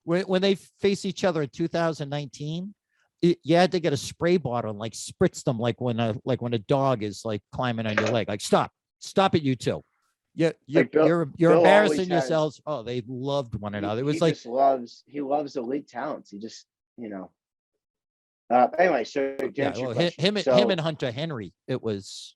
When they face each other in 2019, you had to get a spray bottle and spritz them like when a dog is climbing on your leg. Like, stop it, you two. Yeah, you're embarrassing yourselves. Oh, they loved one another. It was he loves elite talents. He just anyway. So him and Hunter Henry. It was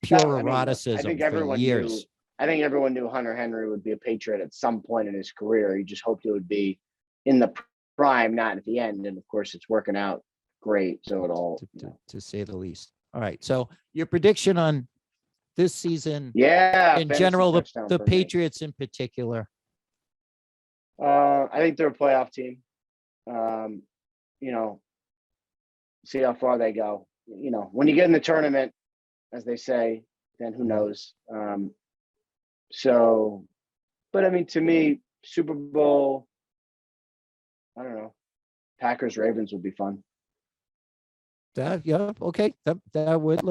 pure eroticism for years. I think everyone knew Hunter Henry would be a Patriot at some point in his career. He just hoped it would be in the prime, not at the end. And of course, it's working out great. So it all, to say the least. All right. So your prediction on this season, in general, the Patriots in particular. I think they're a playoff team. See how far they go. When you get in the tournament, as they say, then who knows? But I mean, to me, Super Bowl, I don't know. Packers Ravens would be fun. Okay. That would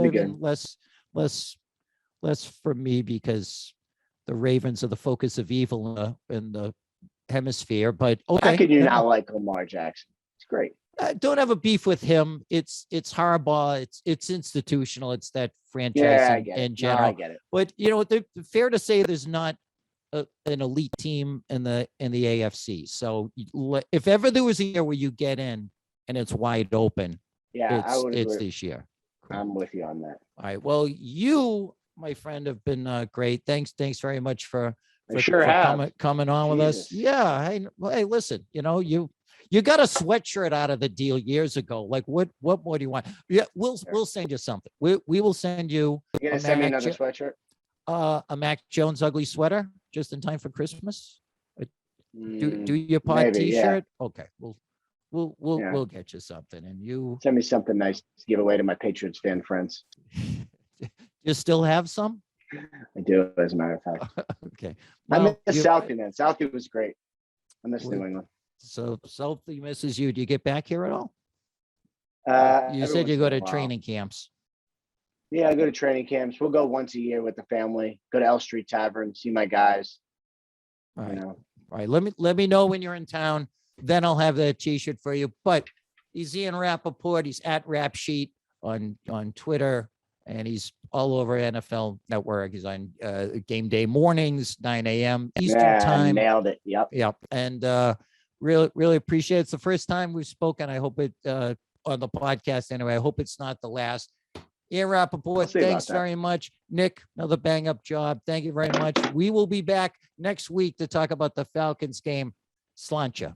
less for me because the Ravens are the focus of evil in the hemisphere. But okay. How can you not like Lamar Jackson? It's great. I don't have a beef with him. It's Harbaugh. It's institutional. It's that franchise in general. No, I get it. But fair to say there's not an elite team in the AFC. So if ever there was a year where you get in and it's wide open, it's this year. Cool. I'm with you on that. All right. Well, you, my friend, have been great. Thanks very much for coming on with us. Yeah. Hey, listen. You got a sweatshirt out of the deal years ago. Like, what more do you want? Yeah, we'll send you something. We will send you. You're gonna send me another sweatshirt? A Mac Jones ugly sweater just in time for Christmas. Do your pod T-shirt. Yeah. Okay, we'll get you something, and you send me something nice to give away to my Patriots fan friends. You still have some? I do, as a matter of fact. Okay. I miss Southie, man. Southie was great. I miss New England. So Southie misses you. Do you get back here at all? You said you go to training camps. Yeah, I go to training camps. We'll go once a year with the family. Go to L Street Tavern, see my guys. All You right. know. All right. Let me know when you're in town. Then I'll have that t-shirt for you. But he's Ian Rapoport. He's at Rap Sheet on Twitter, and he's all over NFL Network. He's on game day mornings, 9 a.m. Eastern Yeah, time. nailed it. Yep. Yep. And really appreciate it. It's the first time we've spoken. I hope it on the podcast anyway. I hope it's not the last. Ian Rapoport, see about thanks that. very much. Nick, another bang up job. Thank you very much. We will be back next week to talk about the Falcons game. Sláinte.